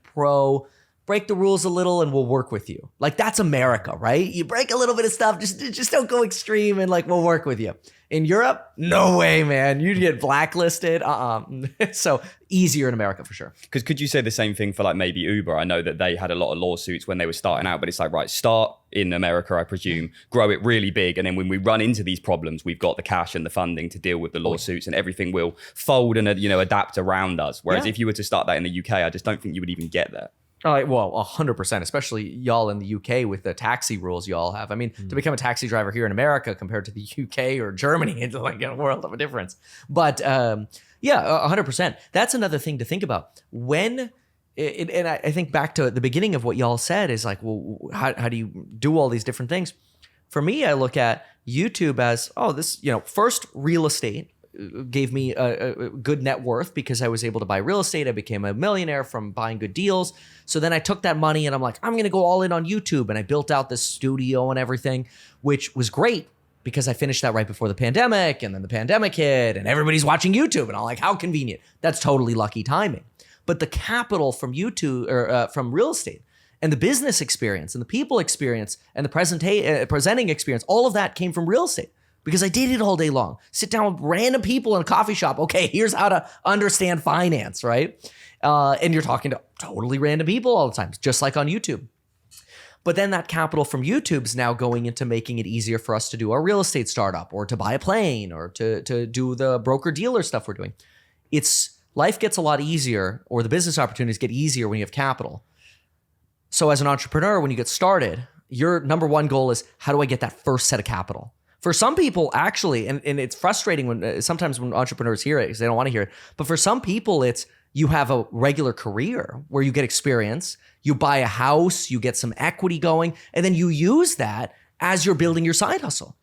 break the rules a little and we'll work with you. Like that's America, right? You break a little bit of stuff, just don't go extreme and like we'll work with you. In Europe, no way, man. You'd get blacklisted. So easier in America for sure. Because could you say the same thing for like maybe Uber? I know that they had a lot of lawsuits when they were starting out, but it's like, right, start in America, I presume, grow it really big. And then when we run into these problems, we've got the cash and the funding to deal with the lawsuits and everything will fold and, adapt around us. Whereas if you were to start that in the UK, I just don't think you would even get there. Well, 100%, especially y'all in the UK with the taxi rules y'all have. I mean, to become a taxi driver here in America compared to the UK or Germany, it's like a world of a difference. But 100%. That's another thing to think about. And I think back to the beginning of what y'all said is like, well, how do you do all these different things? For me, I look at YouTube as, first real estate gave me a good net worth because I was able to buy real estate. I became a millionaire from buying good deals. So then I took that money and I'm like, I'm going to go all in on YouTube. And I built out this studio and everything, which was great because I finished that right before the pandemic. And then the pandemic hit and everybody's watching YouTube. And I'm like, how convenient. That's totally lucky timing. But the capital from YouTube or from real estate and the business experience and the people experience and the presenting experience, all of that came from real estate. Because I did it all day long. Sit down with random people in a coffee shop. Okay, here's how to understand finance, right? And you're talking to totally random people all the time, just like on YouTube. But then that capital from YouTube is now going into making it easier for us to do our real estate startup or to buy a plane or to do the broker-dealer stuff we're doing. Life gets a lot easier, or the business opportunities get easier when you have capital. So as an entrepreneur, when you get started, your number one goal is, how do I get that first set of capital? For some people, actually, and it's frustrating when sometimes when entrepreneurs hear it because they don't want to hear it. But for some people, it's you have a regular career where you get experience, you buy a house, you get some equity going, and then you use that as you're building your side hustle.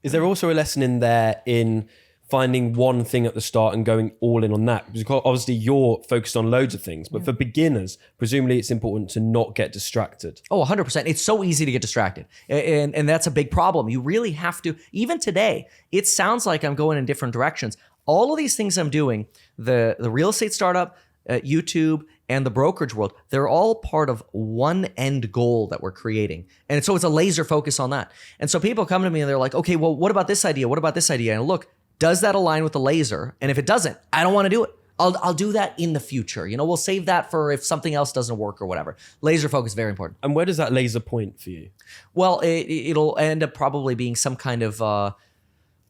Is there also a lesson in there in finding one thing at the start and going all in on that? Because obviously you're focused on loads of things, but for beginners, presumably it's important to not get distracted. Oh, 100%. It's so easy to get distracted. And that's a big problem. You really have to, even today, it sounds like I'm going in different directions. All of these things I'm doing, the real estate startup, YouTube, and the brokerage world, they're all part of one end goal that we're creating. And so it's a laser focus on that. And so people come to me and they're like, okay, well, what about this idea? What about this idea? And look, does that align with the laser? And if it doesn't, I don't want to do it. I'll do that in the future. We'll save that for if something else doesn't work or whatever. Laser focus, very important. And where does that laser point for you? Well, it'll end up probably being some kind of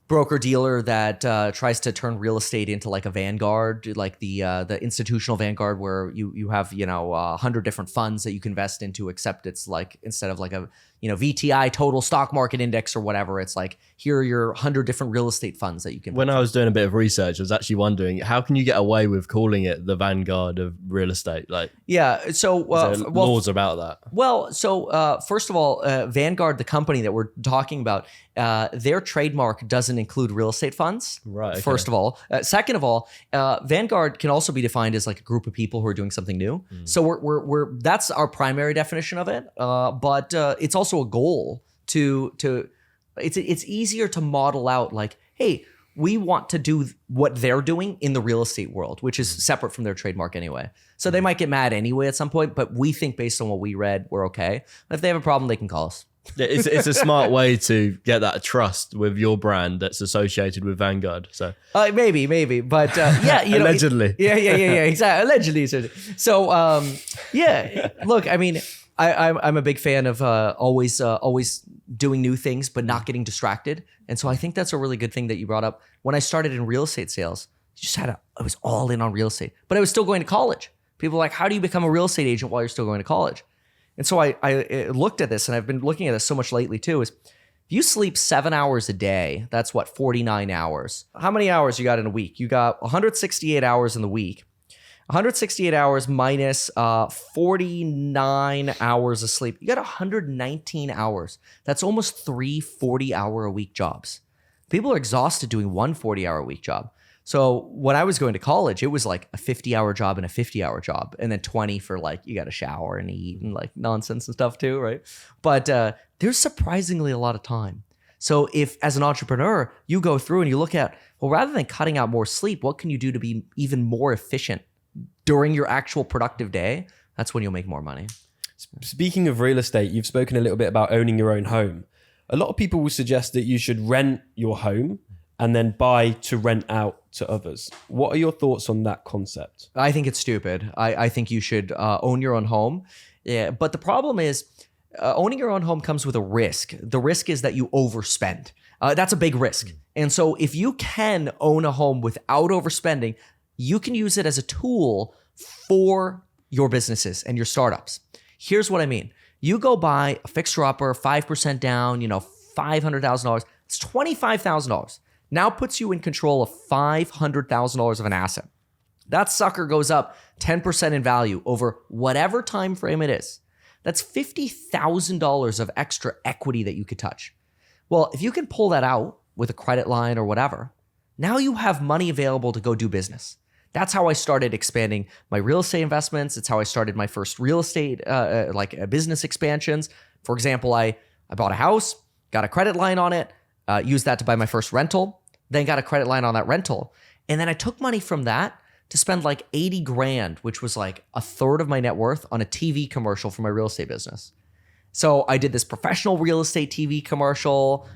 broker dealer that tries to turn real estate into like a Vanguard, like the institutional Vanguard, where you have 100 different funds that you can invest into, except it's like instead of like a VTI total stock market index or whatever, it's like here are your 100 different real estate funds that you can. When I was doing a bit of research, I was actually wondering, how can you get away with calling it the Vanguard of real estate? Like, yeah, so laws about that. Well, so first of all, Vanguard, the company that we're talking about, their trademark doesn't include real estate funds. Right. Okay. First of all, second of all, Vanguard can also be defined as like a group of people who are doing something new. So we're that's our primary definition of it. But it's also a goal to it's easier to model out like, hey, we want to do what they're doing in the real estate world, which is separate from their trademark anyway. So they might get mad anyway at some point, but we think based on what we read, we're okay. And if they have a problem, they can call us. Yeah, it's a smart way to get that trust with your brand that's associated with Vanguard. So maybe, but yeah, allegedly, yeah, exactly, allegedly. So yeah, look, I mean, I'm a big fan of always doing new things, but not getting distracted. And so I think that's a really good thing that you brought up. When I started in real estate sales, I was all in on real estate, but I was still going to college. People were like, how do you become a real estate agent while you're still going to college? And so I looked at this, and I've been looking at this so much lately too, is if you sleep 7 hours a day, that's what, 49 hours. How many hours you got in a week? You got 168 hours in the week. 168 hours minus 49 hours of sleep. You got 119 hours. That's almost 3 40-hour-a-week jobs. People are exhausted doing one 40-hour-a-week job. So when I was going to college, it was like a 50-hour job and a 50-hour job, and then 20 for like, you got to shower and eat and like nonsense and stuff too, right? But there's surprisingly a lot of time. So if as an entrepreneur, you go through and you look at, well, rather than cutting out more sleep, what can you do to be even more efficient during your actual productive day? That's when you'll make more money. Speaking of real estate, you've spoken a little bit about owning your own home. A lot of people will suggest that you should rent your home and then buy to rent out to others. What are your thoughts on that concept? I think it's stupid. I think you should own your own home. Yeah, but the problem is owning your own home comes with a risk. The risk is that you overspend. That's a big risk. And so if you can own a home without overspending, you can use it as a tool for your businesses and your startups. Here's what I mean. You go buy a fixer-upper, 5% down, $500,000. It's $25,000. Now puts you in control of $500,000 of an asset. That sucker goes up 10% in value over whatever time frame it is. That's $50,000 of extra equity that you could touch. Well, if you can pull that out with a credit line or whatever, now you have money available to go do business. That's how I started expanding my real estate investments. It's how I started my first real estate, business expansions. For example, I bought a house, got a credit line on it, used that to buy my first rental, then got a credit line on that rental. And then I took money from that to spend like 80 grand, which was like a third of my net worth, on a TV commercial for my real estate business. So I did this professional real estate TV commercial,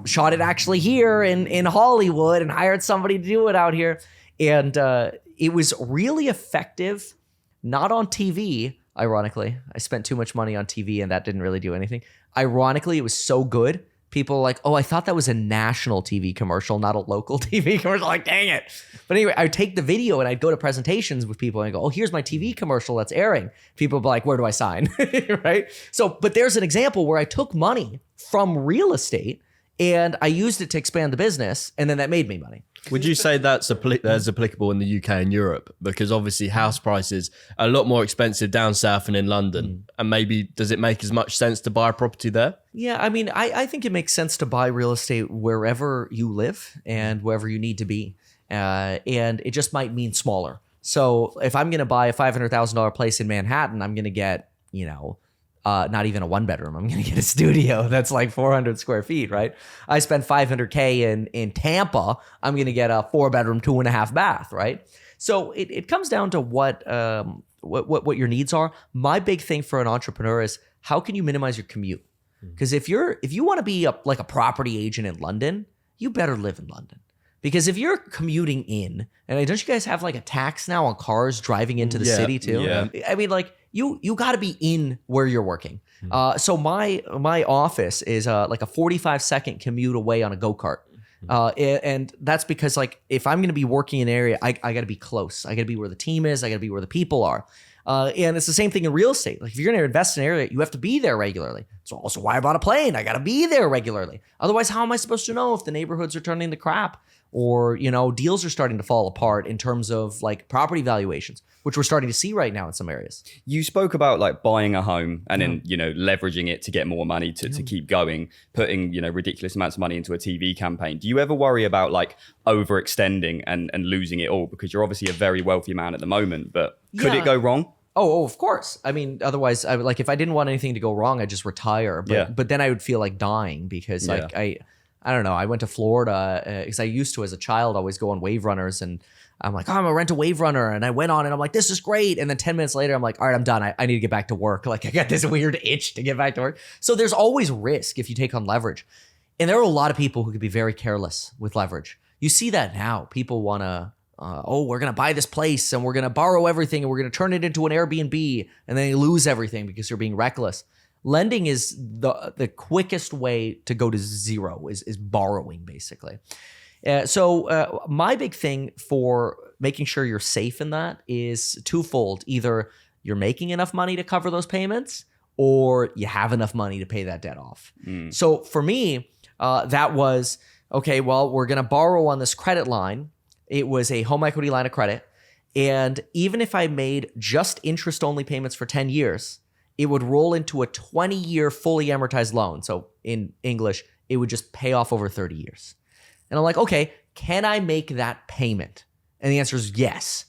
shot it actually here in Hollywood and hired somebody to do it out here. And it was really effective, not on TV, ironically. I spent too much money on TV and that didn't really do anything. Ironically, it was so good. People were like, oh, I thought that was a national TV commercial, not a local TV commercial. Like, dang it. But anyway, I would take the video and I'd go to presentations with people and I go, oh, here's my TV commercial that's airing. People would be like, where do I sign? Right? So, but there's an example where I took money from real estate and I used it to expand the business, and then that made me money. Would you say that's applicable in the UK and Europe? Because obviously house prices are a lot more expensive down south and in London. And maybe does it make as much sense to buy a property there? Yeah, I mean, I think it makes sense to buy real estate wherever you live and wherever you need to be. And it just might mean smaller. So if I'm going to buy a $500,000 place in Manhattan, I'm going to get, not even a 1-bedroom. I'm going to get a studio that's like 400 square feet, right? I spend $500K in Tampa. I'm going to get a 4-bedroom, 2.5 bath, right? So it comes down to what your needs are. My big thing for an entrepreneur is how can you minimize your commute? Because if you want to be like a property agent in London, you better live in London. Because if you're commuting in, and don't you guys have like a tax now on cars driving into the city too? Yeah. I mean, like you got to be in where you're working. So my office is like a 45-second commute away on a go-kart. And that's because like if I'm going to be working in an area, I got to be close. I got to be where the team is. I got to be where the people are. And it's the same thing in real estate. Like if you're going to invest in an area, you have to be there regularly. So also why I bought a plane. I got to be there regularly. Otherwise, how am I supposed to know if the neighborhoods are turning to crap or, deals are starting to fall apart in terms of like property valuations, which we're starting to see right now in some areas. You spoke about like buying a home and then, leveraging it to get more money to keep going, putting, ridiculous amounts of money into a TV campaign. Do you ever worry about like overextending and losing it all? Because you're obviously a very wealthy man at the moment, but could it go wrong? Oh, of course. I mean, otherwise, if I didn't want anything to go wrong, I'd just retire. But then I would feel like dying because I don't know. I went to Florida because I used to, as a child, always go on wave runners. And I'm like, I'm going to rent a wave runner. And I went on and I'm like, this is great. And then 10 minutes later, I'm like, all right, I'm done. I need to get back to work. Like I got this weird itch to get back to work. So there's always risk if you take on leverage. And there are a lot of people who could be very careless with leverage. You see that now. People want to, we're going to buy this place and we're going to borrow everything and we're going to turn it into an Airbnb. And then you lose everything because you're being reckless. Lending is the quickest way to go to zero is borrowing, basically. So my big thing for making sure you're safe in that is twofold. Either you're making enough money to cover those payments or you have enough money to pay that debt off. So for me, that was, okay, well, we're going to borrow on this credit line. It was a home equity line of credit. And even if I made just interest-only payments for 10 years, it would roll into a 20-year fully amortized loan. So in English, it would just pay off over 30 years. And I'm like, okay, can I make that payment? And the answer is yes.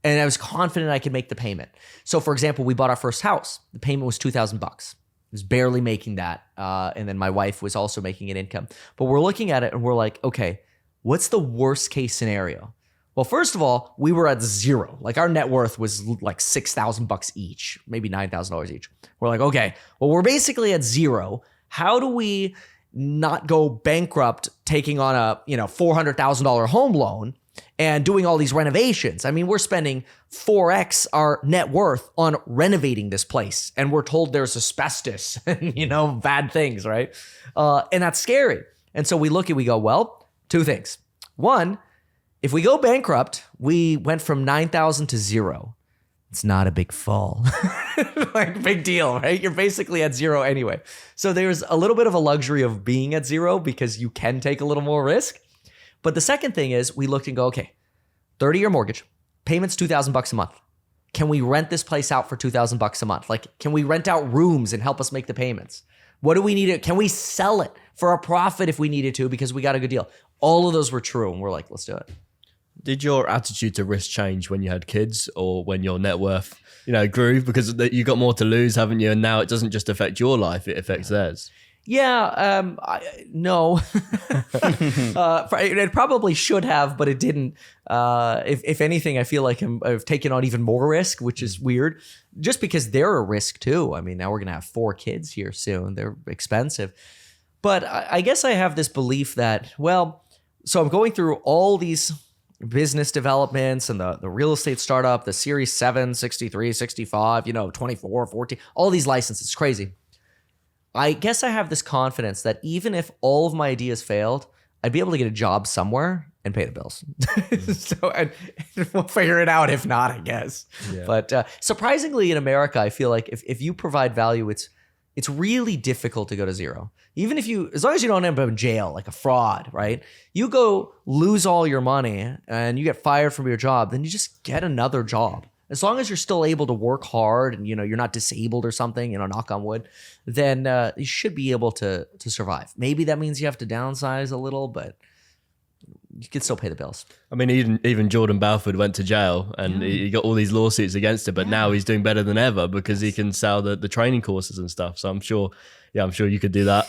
And I was confident I could make the payment. So for example, we bought our first house. The payment was $2,000. I was barely making that. And then my wife was also making an income. But we're looking at it and we're like, okay, what's the worst case scenario? Well, first of all, we were at zero. Like our net worth was like $6,000 each, maybe $9,000 each. We're like, okay, well, we're basically at zero. How do we not go bankrupt taking on a $400,000 home loan and doing all these renovations? I mean, we're spending 4x our net worth on renovating this place, and we're told there's asbestos and bad things, right? And that's scary. And so we go, well, two things. One, if we go bankrupt, we went from 9,000 to zero. It's not a big fall. Like big deal, right? You're basically at zero anyway. So there's a little bit of a luxury of being at zero because you can take a little more risk. But the second thing is we looked and go, okay, 30-year mortgage, payments $2,000 a month. Can we rent this place out for $2,000 a month? Like, can we rent out rooms and help us make the payments? What do we need? Can we sell it for a profit if we needed to because we got a good deal? All of those were true. And we're like, let's do it. Did your attitude to risk change when you had kids or when your net worth, grew? Because you got more to lose, haven't you? And now it doesn't just affect your life, it affects theirs. Yeah, no. It probably should have, but it didn't. If anything, I feel like I've taken on even more risk, which is weird, just because they're a risk too. I mean, now we're going to have 4 kids here soon. They're expensive. But I guess I have this belief that, so I'm going through all these business developments and the real estate startup, the Series 7, 63, 65, 24, 14, all these licenses. It's crazy. I guess I have this confidence that even if all of my ideas failed, I'd be able to get a job somewhere and pay the bills. So we'll figure it out if not, I guess. Yeah. But surprisingly in America, I feel like if you provide value, it's it's really difficult to go to zero. Even if as long as you don't end up in jail, like a fraud, right? You go lose all your money and you get fired from your job, then you just get another job. As long as you're still able to work hard and, you're not disabled or something, knock on wood, then you should be able to survive. Maybe that means you have to downsize a little, but you can still pay the bills. I mean, even Jordan Belfort went to jail and he got all these lawsuits against him, but now he's doing better than ever because he can sell the training courses and stuff. So I'm sure you could do that.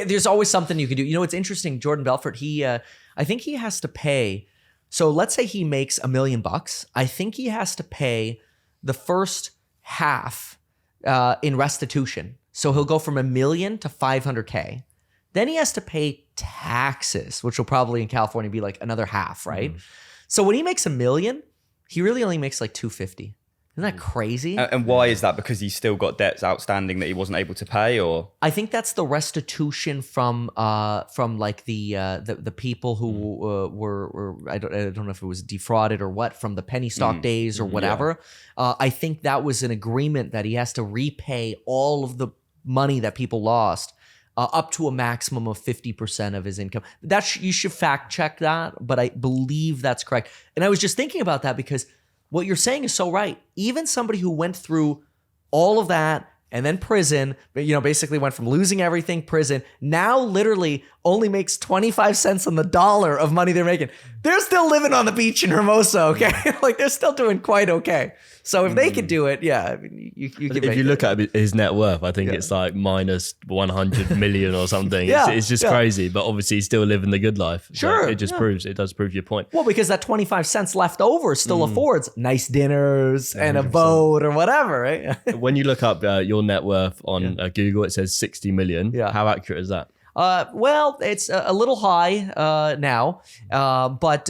There's always something you can do. It's interesting. Jordan Belfort, I think he has to pay. So let's say he makes $1 million. I think he has to pay the first half in restitution. So he'll go from $1 million to $500K. Then he has to pay taxes, which will probably in California be like another half, right? So when he makes $1 million, he really only makes like $250. Isn't that crazy? And why is that? Because he's still got debts outstanding that he wasn't able to pay, or? I think that's the restitution from like the people who were I don't know if it was defrauded or what from the penny stock days or whatever. I think that was an agreement that he has to repay all of the money that people lost. Up to a maximum of 50% of his income. You should fact check that, but I believe that's correct. And I was just thinking about that because what you're saying is so right. Even somebody who went through all of that and then prison, basically went from losing everything, prison, now literally only makes 25 cents on the dollar of money they're making. They're still living on the beach in Hermosa, okay? Like they're still doing quite okay. So if they could do it, you can. If you look at his net worth, I think it's like minus 100 million or something. Yeah, it's just crazy. But obviously, he's still living the good life. Sure, It does prove your point. Well, because that 25 cents left over still affords nice dinners and a boat or whatever, right? When you look up your net worth on Google, it says 60 million. Yeah. How accurate is that? Well, it's a little high now, but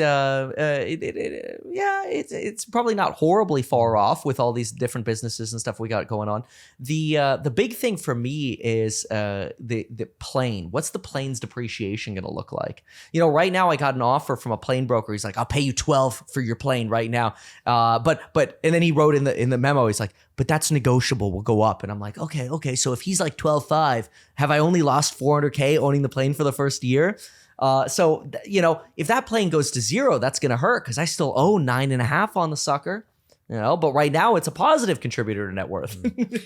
it's probably not horribly far off with all these different businesses and stuff we got going on. The big thing for me is the plane. What's the plane's depreciation going to look like? Right now I got an offer from a plane broker. He's like, I'll pay you 12 for your plane right now. But and then he wrote in the memo, he's like, but that's negotiable. We'll go up. And I'm like, okay. So if he's like 12.5, have I only lost 400K owning the plane for the first year? So if that plane goes to zero, that's going to hurt because I still owe 9.5 on the sucker. But right now it's a positive contributor to net worth.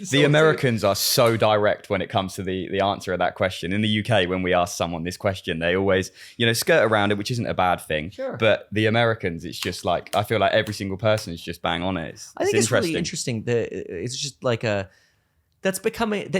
The Americans are so direct when it comes to the answer of that question. In the UK, when we ask someone this question, they always, skirt around it, which isn't a bad thing. Sure. But the Americans, it's just like, I feel like every single person is just bang on it. I think it's really interesting. It's just like that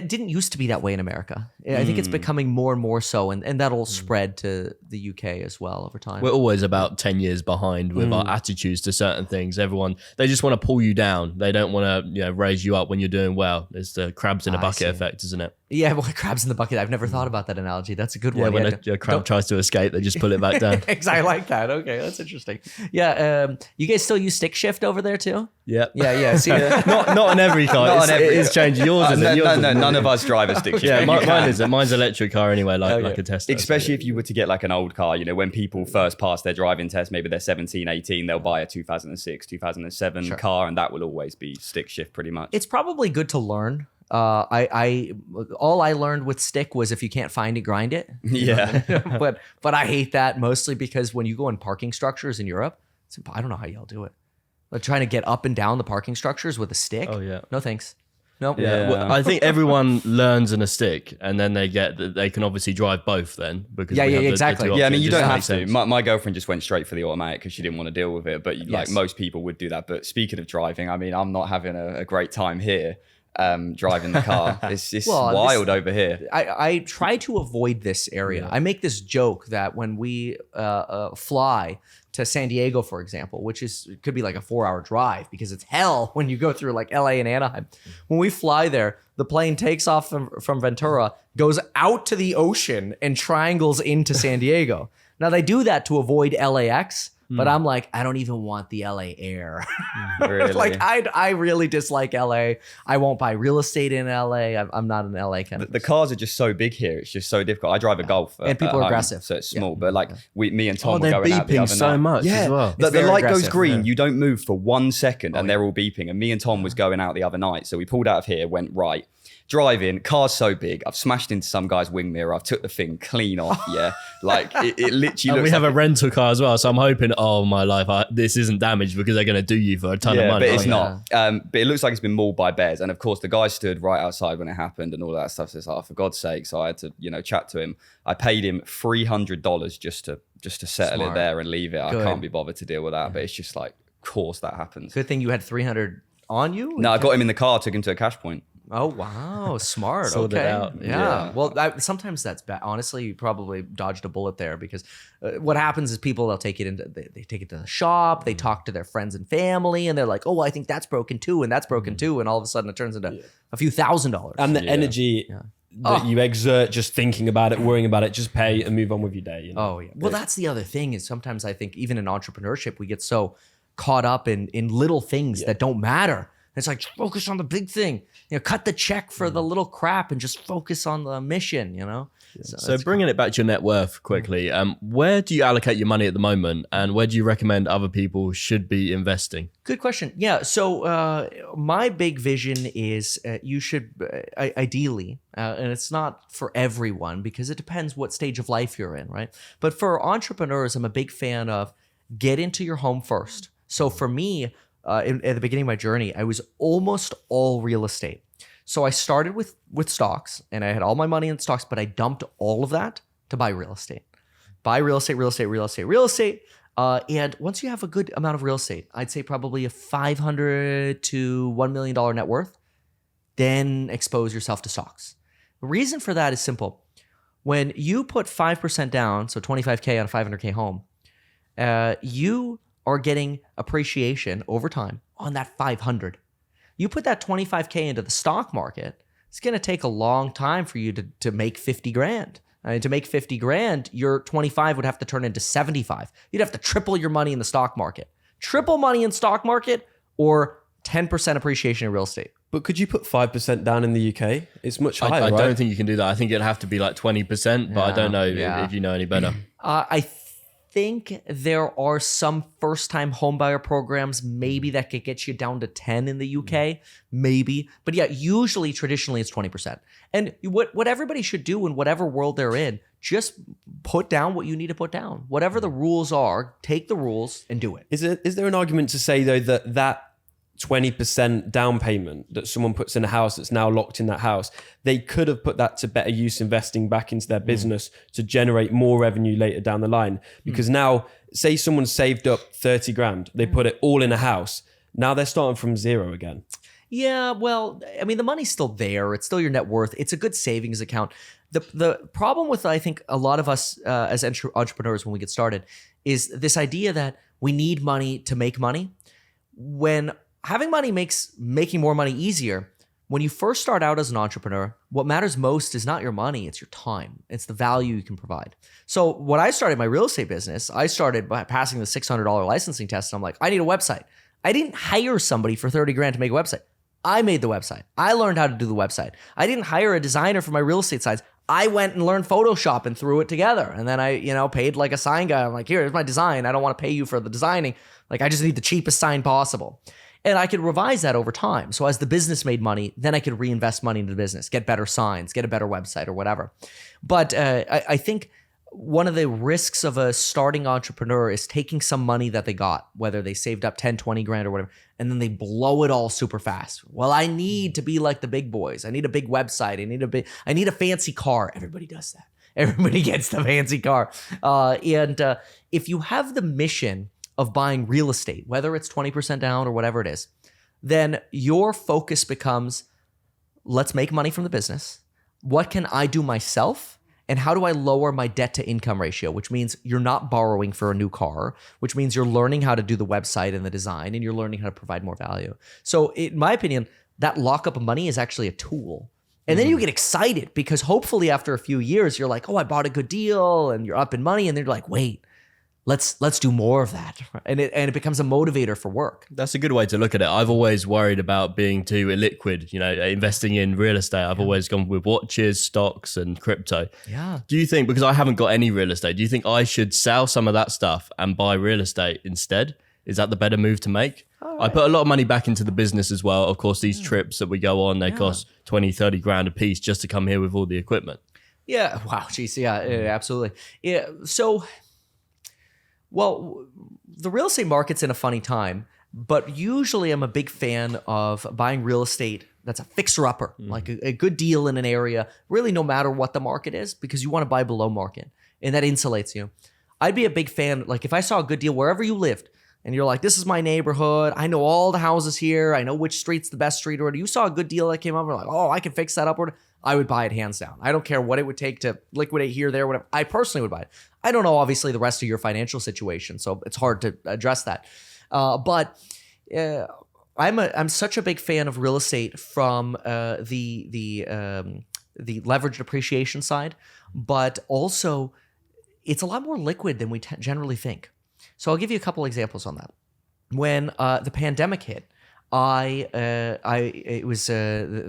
didn't used to be that way in America. I think it's becoming more and more so, and that'll spread to the UK as well over time. We're always about 10 years behind with our attitudes to certain things. They just want to pull you down. They don't want to raise you up when you're doing well. It's the crabs in a bucket effect, isn't it? Yeah, well, crabs in the bucket. I've never thought about that analogy. That's a good one. When a crab tries to escape, they just pull it back down. I like that. Okay, that's interesting. Yeah, you guys still use stick shift over there too? Yeah. Yeah. See, not on every car. It is changing. Yours isn't. No, none of us drive a stick shift. Yeah, mine isn't. Mine's an electric car anyway, like a Tesla. Especially if you were to get like an old car, when people first pass their driving test, maybe they're 17, 18, they'll buy a 2006, 2007 car, and that will always be stick shift pretty much. It's probably good to learn. All I learned with stick was if you can't find it, grind it. Yeah. but I hate that mostly because when you go in parking structures in Europe, I don't know how y'all do it. Like trying to get up and down the parking structures with a stick. Oh yeah. No thanks. Nope. Yeah. Well, I think everyone learns in a stick, and then they can obviously drive both then because exactly. I mean, you don't have to. My girlfriend just went straight for the automatic because she didn't want to deal with it. But like most people would do that. But speaking of driving, I mean, I'm not having a great time here. Driving the car. It's wild over here. I try to avoid this area. Yeah. I make this joke that when we fly to San Diego, for example, which could be like a 4-hour drive because it's hell when you go through like LA and Anaheim. When we fly there, the plane takes off from Ventura, goes out to the ocean and triangles into San Diego. Now they do that to avoid LAX. But I'm like, I don't even want the LA air. Really? Like, I really dislike LA. I won't buy real estate in LA. I'm not an LA kind of. The cars are just so big here. It's just so difficult. I drive a Golf. And people are aggressive. So it's small. But like, me and Tom were they're going out the beeping other so night. much as well. The light goes aggressive, green. You don't move for 1 second and they're all beeping. And me and Tom was going out the other night. So we pulled out of here, went right. driving, car's so big, I've smashed into some guy's wing mirror, I've took the thing clean off, yeah. Like it literally And we looks have like a rental car as well, so I'm hoping, oh my life, this isn't damaged because they're going to do you for a ton of money. but it's aren't not. But it looks like it's been mauled by bears. And of course, the guy stood right outside when it happened and all that stuff. So it's like, oh, for God's sake. So I had to, chat to him. I paid him $300 just to settle Smart. it there and leave it. Good. I can't be bothered to deal with that. But it's just like, of course that happens. Good thing you had 300 on you. No, I got him in the car, took him to a cash point. Oh wow, smart. Sorted Okay, out. yeah. Well, sometimes that's bad. Honestly, you probably dodged a bullet there because what happens is people they'll take it into they take it to the shop, they talk to their friends and family, and they're like, oh, well, I think that's broken too, and that's broken too, and all of a sudden it turns into a few $1,000s. And the energy that you exert just thinking about it, worrying about it, just pay and move on with your day. Oh yeah. Well, that's the other thing is sometimes I think even in entrepreneurship we get so caught up in little things that don't matter. It's like focus on the big thing. Cut the check for the little crap and just focus on the mission. So bringing it back to your net worth quickly, where do you allocate your money at the moment, and where do you recommend other people should be investing? Good question. Yeah. So my big vision is you should ideally, and it's not for everyone because it depends what stage of life you're in, right? But for entrepreneurs, I'm a big fan of get into your home first. So for me, at the beginning of my journey, I was almost all real estate. So I started with stocks and I had all my money in stocks, but I dumped all of that to buy real estate. Buy real estate. And once you have a good amount of real estate, I'd say probably a $500 to $1 million net worth, then expose yourself to stocks. The reason for that is simple. When you put 5% down, so 25K on a 500K home, you are getting appreciation over time on that 500. You put that 25K into the stock market, it's going to take a long time for you to make 50 grand. To make 50 grand, your 25 would have to turn into 75. You'd have to triple your money in the stock market. Triple money in stock market or 10% appreciation in real estate. But could you put 5% down in the UK? It's much higher, I right? don't think you can do that. I think it'd have to be like 20%, but I don't know if you know any better. I think there are some first-time homebuyer programs maybe that could get you down to 10 in the UK, maybe. But yeah, usually, traditionally, it's 20%. And what everybody should do in whatever world they're in, just put down what you need to put down. Whatever the rules are, take the rules and do it. Is there an argument to say, though, that 20% down payment that someone puts in a house that's now locked in that house, they could have put that to better use investing back into their business to generate more revenue later down the line? Because now, say someone saved up 30 grand, they put it all in a house. Now they're starting from zero again. Yeah, well, I mean, the money's still there. It's still your net worth. It's a good savings account. The problem with, I think, a lot of us as entrepreneurs when we get started is this idea that we need money to make money. When having money makes making more money easier. When you first start out as an entrepreneur, what matters most is not your money, it's your time. It's the value you can provide. So when I started my real estate business, I started by passing the $600 licensing test. And I'm like, I need a website. I didn't hire somebody for 30 grand to make a website. I made the website. I learned how to do the website. I didn't hire a designer for my real estate sites. I went and learned Photoshop and threw it together. And then I, paid like a sign guy. I'm like, here's my design. I don't want to pay you for the designing. Like, I just need the cheapest sign possible. And I could revise that over time. So as the business made money, then I could reinvest money into the business, get better signs, get a better website or whatever. But I think one of the risks of a starting entrepreneur is taking some money that they got, whether they saved up 10, 20 grand or whatever, and then they blow it all super fast. Well, I need to be like the big boys. I need a big website. I need a fancy car. Everybody does that. Everybody gets the fancy car. And if you have the mission of buying real estate, whether it's 20% down or whatever it is, then your focus becomes, let's make money from the business. What can I do myself? And how do I lower my debt to income ratio? Which means you're not borrowing for a new car, which means you're learning how to do the website and the design, and you're learning how to provide more value. So in my opinion, that lockup of money is actually a tool. And then you get excited because hopefully after a few years, you're like, oh, I bought a good deal and you're up in money. And they're like, wait, let's do more of that. And it becomes a motivator for work. That's a good way to look at it. I've always worried about being too illiquid, investing in real estate. I've always gone with watches, stocks, and crypto. Yeah. Do you think, because I haven't got any real estate, do you think I should sell some of that stuff and buy real estate instead? is that the better move to make? I put a lot of money back into the business as well. Of course, these trips that we go on, they cost 20, 30 grand a piece just to come here with all the equipment. Yeah. Wow. Geez. Yeah, absolutely. Yeah. So, well, the real estate market's in a funny time, but usually I'm a big fan of buying real estate that's a fixer-upper, like a good deal in an area, really no matter what the market is, because you want to buy below market, and that insulates you. I'd be a big fan, like if I saw a good deal wherever you lived, and you're like, this is my neighborhood, I know all the houses here, I know which street's the best street, or you saw a good deal that came up, and like, oh, I can fix that up, or I would buy it hands down. I don't care what it would take to liquidate here, there, whatever. I personally would buy it. I don't know, obviously, the rest of your financial situation, so it's hard to address that. But I'm such a big fan of real estate from the leveraged appreciation side, but also it's a lot more liquid than we generally think. So I'll give you a couple examples on that. When the pandemic hit, the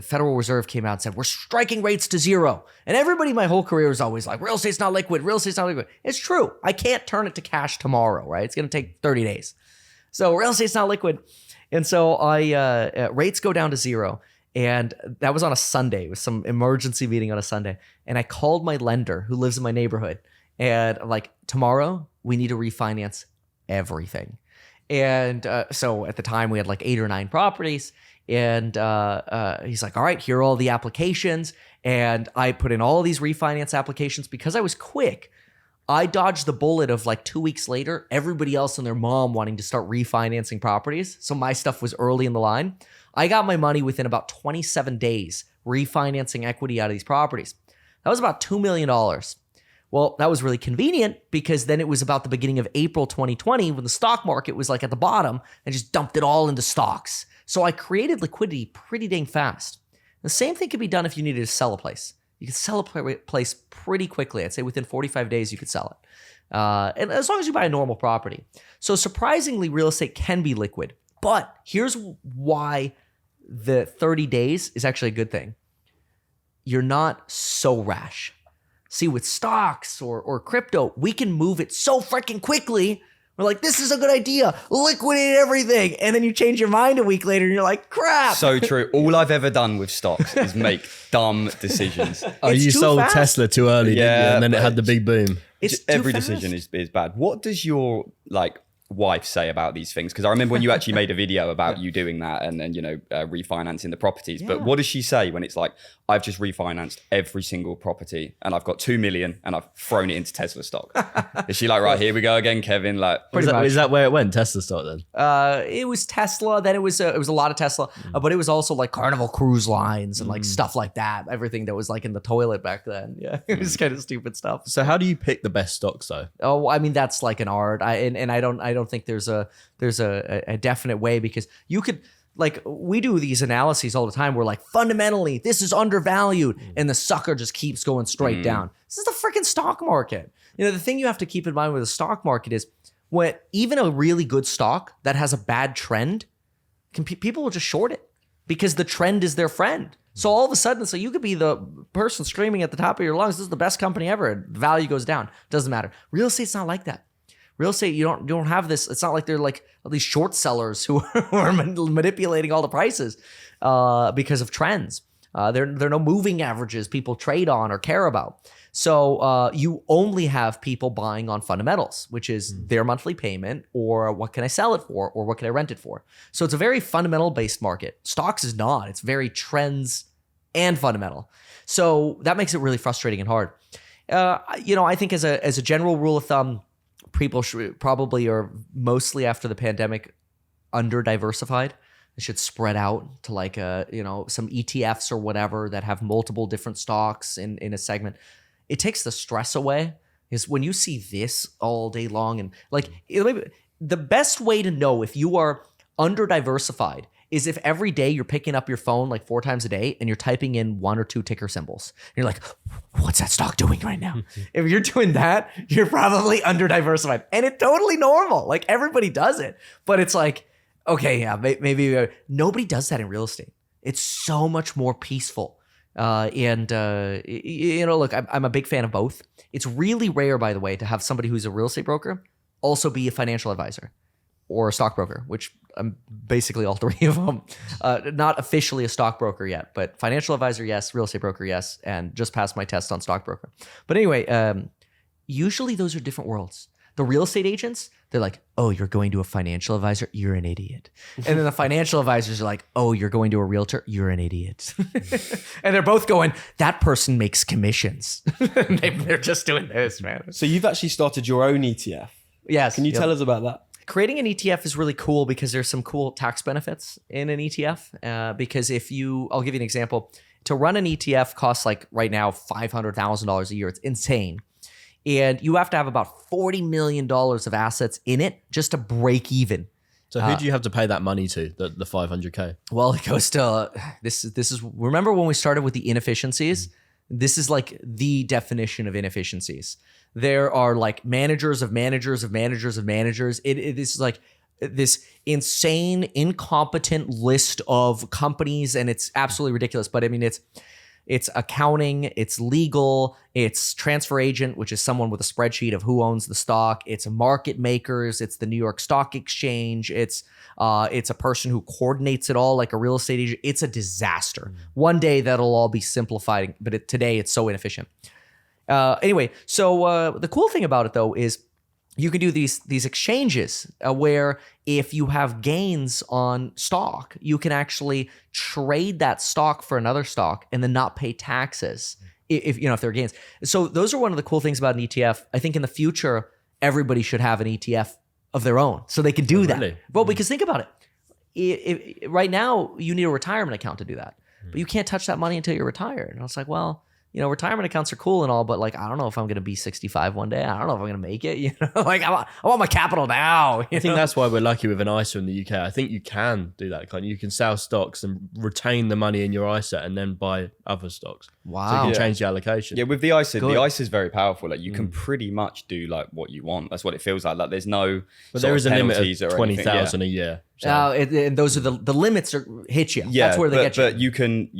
Federal Reserve came out and said, we're striking rates to zero. And everybody my whole career was always like, real estate's not liquid, real estate's not liquid. It's true. I can't turn it to cash tomorrow, right? It's going to take 30 days. So real estate's not liquid. And so rates go down to zero. And that was on a Sunday. It was some emergency meeting on a Sunday. And I called my lender who lives in my neighborhood. And I'm like, tomorrow we need to refinance everything. And so at the time we had like 8 or 9 properties. And he's like, all right, here are all the applications. And I put in all of these refinance applications because I was quick. I dodged the bullet of like 2 weeks later, everybody else and their mom wanting to start refinancing properties. So my stuff was early in the line. I got my money within about 27 days refinancing equity out of these properties. That was about $2 million. Well, that was really convenient because then it was about the beginning of April 2020 when the stock market was like at the bottom and just dumped it all into stocks. So I created liquidity pretty dang fast. The same thing could be done if you needed to sell a place. You could sell a place pretty quickly. I'd say within 45 days, you could sell it. And as long as you buy a normal property. So surprisingly, real estate can be liquid. But here's why the 30 days is actually a good thing. You're not so rash. See, with stocks or crypto, we can move it so freaking quickly. We're like, this is a good idea. Liquidate everything. And then you change your mind a week later and you're like, crap. So true. All I've ever done with stocks is make dumb decisions. Oh, you sold Tesla too early, didn't you? And then it had the big boom. Every decision is bad. What does your wife say about these things? Because I remember when you actually made a video about you doing that and then refinancing the properties. But what does she say when it's like, I've just refinanced every single property and I've got 2 million and I've thrown it into Tesla stock? Is she like, right, here we go again, Kevin? Like, is that where it went? Tesla stock then? It was Tesla. Then it was a lot of Tesla, but it was also like Carnival Cruise Lines and like stuff like that. Everything that was like in the toilet back then. Yeah, it was kind of stupid stuff. So how do you pick the best stocks though? Oh, I mean that's like an art. I don't think there's a definite way because you could. Like we do these analyses all the time. We're like, fundamentally, this is undervalued. And the sucker just keeps going straight down. This is the freaking stock market. The thing you have to keep in mind with the stock market is when even a really good stock that has a bad trend, people will just short it because the trend is their friend. So all of a sudden, so you could be the person screaming at the top of your lungs, this is the best company ever. And value goes down. Doesn't matter. Real estate's not like that. Real estate, you don't have this. It's not like they're like all these short sellers who are manipulating all the prices because of trends. There are no moving averages people trade on or care about. So you only have people buying on fundamentals, which is their monthly payment or what can I sell it for or what can I rent it for. So it's a very fundamental based market. Stocks is not. It's very trends and fundamental. So that makes it really frustrating and hard. I think as a general rule of thumb, people should probably are mostly after the pandemic under diversified. They should spread out to like some ETFs or whatever that have multiple different stocks in a segment. It takes the stress away is when you see this all day long and like the best way to know if you are under diversified is if every day you're picking up your phone like 4 times a day and you're typing in 1 or 2 ticker symbols. You're like, what's that stock doing right now? If you're doing that, you're probably under diversified. And it's totally normal. Like everybody does it. But it's like, okay, yeah, maybe nobody does that in real estate. It's so much more peaceful. Look, I'm a big fan of both. It's really rare, by the way, to have somebody who's a real estate broker also be a financial advisor. or a stockbroker, which I'm basically all three of them. Not officially a stockbroker yet, but financial advisor, yes. Real estate broker, yes. And just passed my test on stockbroker. But anyway, usually those are different worlds. The real estate agents, they're like, oh, you're going to a financial advisor? You're an idiot. And then the financial advisors are like, oh, you're going to a realtor? You're an idiot. And they're both going, that person makes commissions. They're just doing this, man. So you've actually started your own ETF. Yes. Can you tell us about that? Creating an ETF is really cool because there's some cool tax benefits in an ETF. Because I'll give you an example. To run an ETF costs like right now $500,000 a year. It's insane. And you have to have about $40 million of assets in it just to break even. So who do you have to pay that money to, the 500K? Well, it goes to, this is, remember when we started with the inefficiencies? This is like the definition of inefficiencies. There are like managers of managers of managers of managers. This is like this insane, incompetent list of companies, and it's absolutely ridiculous. But I mean, it's accounting, it's legal, it's transfer agent, which is someone with a spreadsheet of who owns the stock. It's market makers, it's the New York Stock Exchange, it's a person who coordinates it all like a real estate agent. It's a disaster. One day that'll all be simplified, but today it's so inefficient. Anyway, so the cool thing about it though is you can do these exchanges where if you have gains on stock, you can actually trade that stock for another stock and then not pay taxes if there are gains. So those are one of the cool things about an ETF. I think in the future, everybody should have an ETF of their own so they can do that. Really? Well, because think about it. Right now, you need a retirement account to do that, but you can't touch that money until you're retired. And I was like, well, retirement accounts are cool and all, but like, I don't know if I'm going to be 65 one day. I don't know if I'm going to make it. Like I want my capital now. I think that's why we're lucky with an ISA in the UK. I think you can do that. You can sell stocks and retain the money in your ISA and then buy other stocks. Wow. So you can change the allocation. Yeah, with the ISA, Good. the ISA is very powerful. Like you can pretty much do like what you want. That's what it feels like. Like there's no But there is a limit penalties of or 20,000 a year. So. And those are the limits hit you. Yeah, That's where they get you. But you can,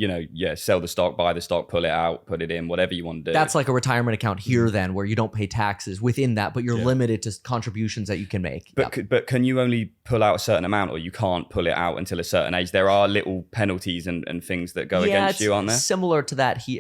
sell the stock, buy the stock, pull it out, put it in, whatever you want to do. That's like a retirement account here then, where you don't pay taxes within that, but you're limited to contributions that you can make. But can you only pull out a certain amount, or you can't pull it out until a certain age? There are little penalties and things that go against you, aren't there? Similar to that here.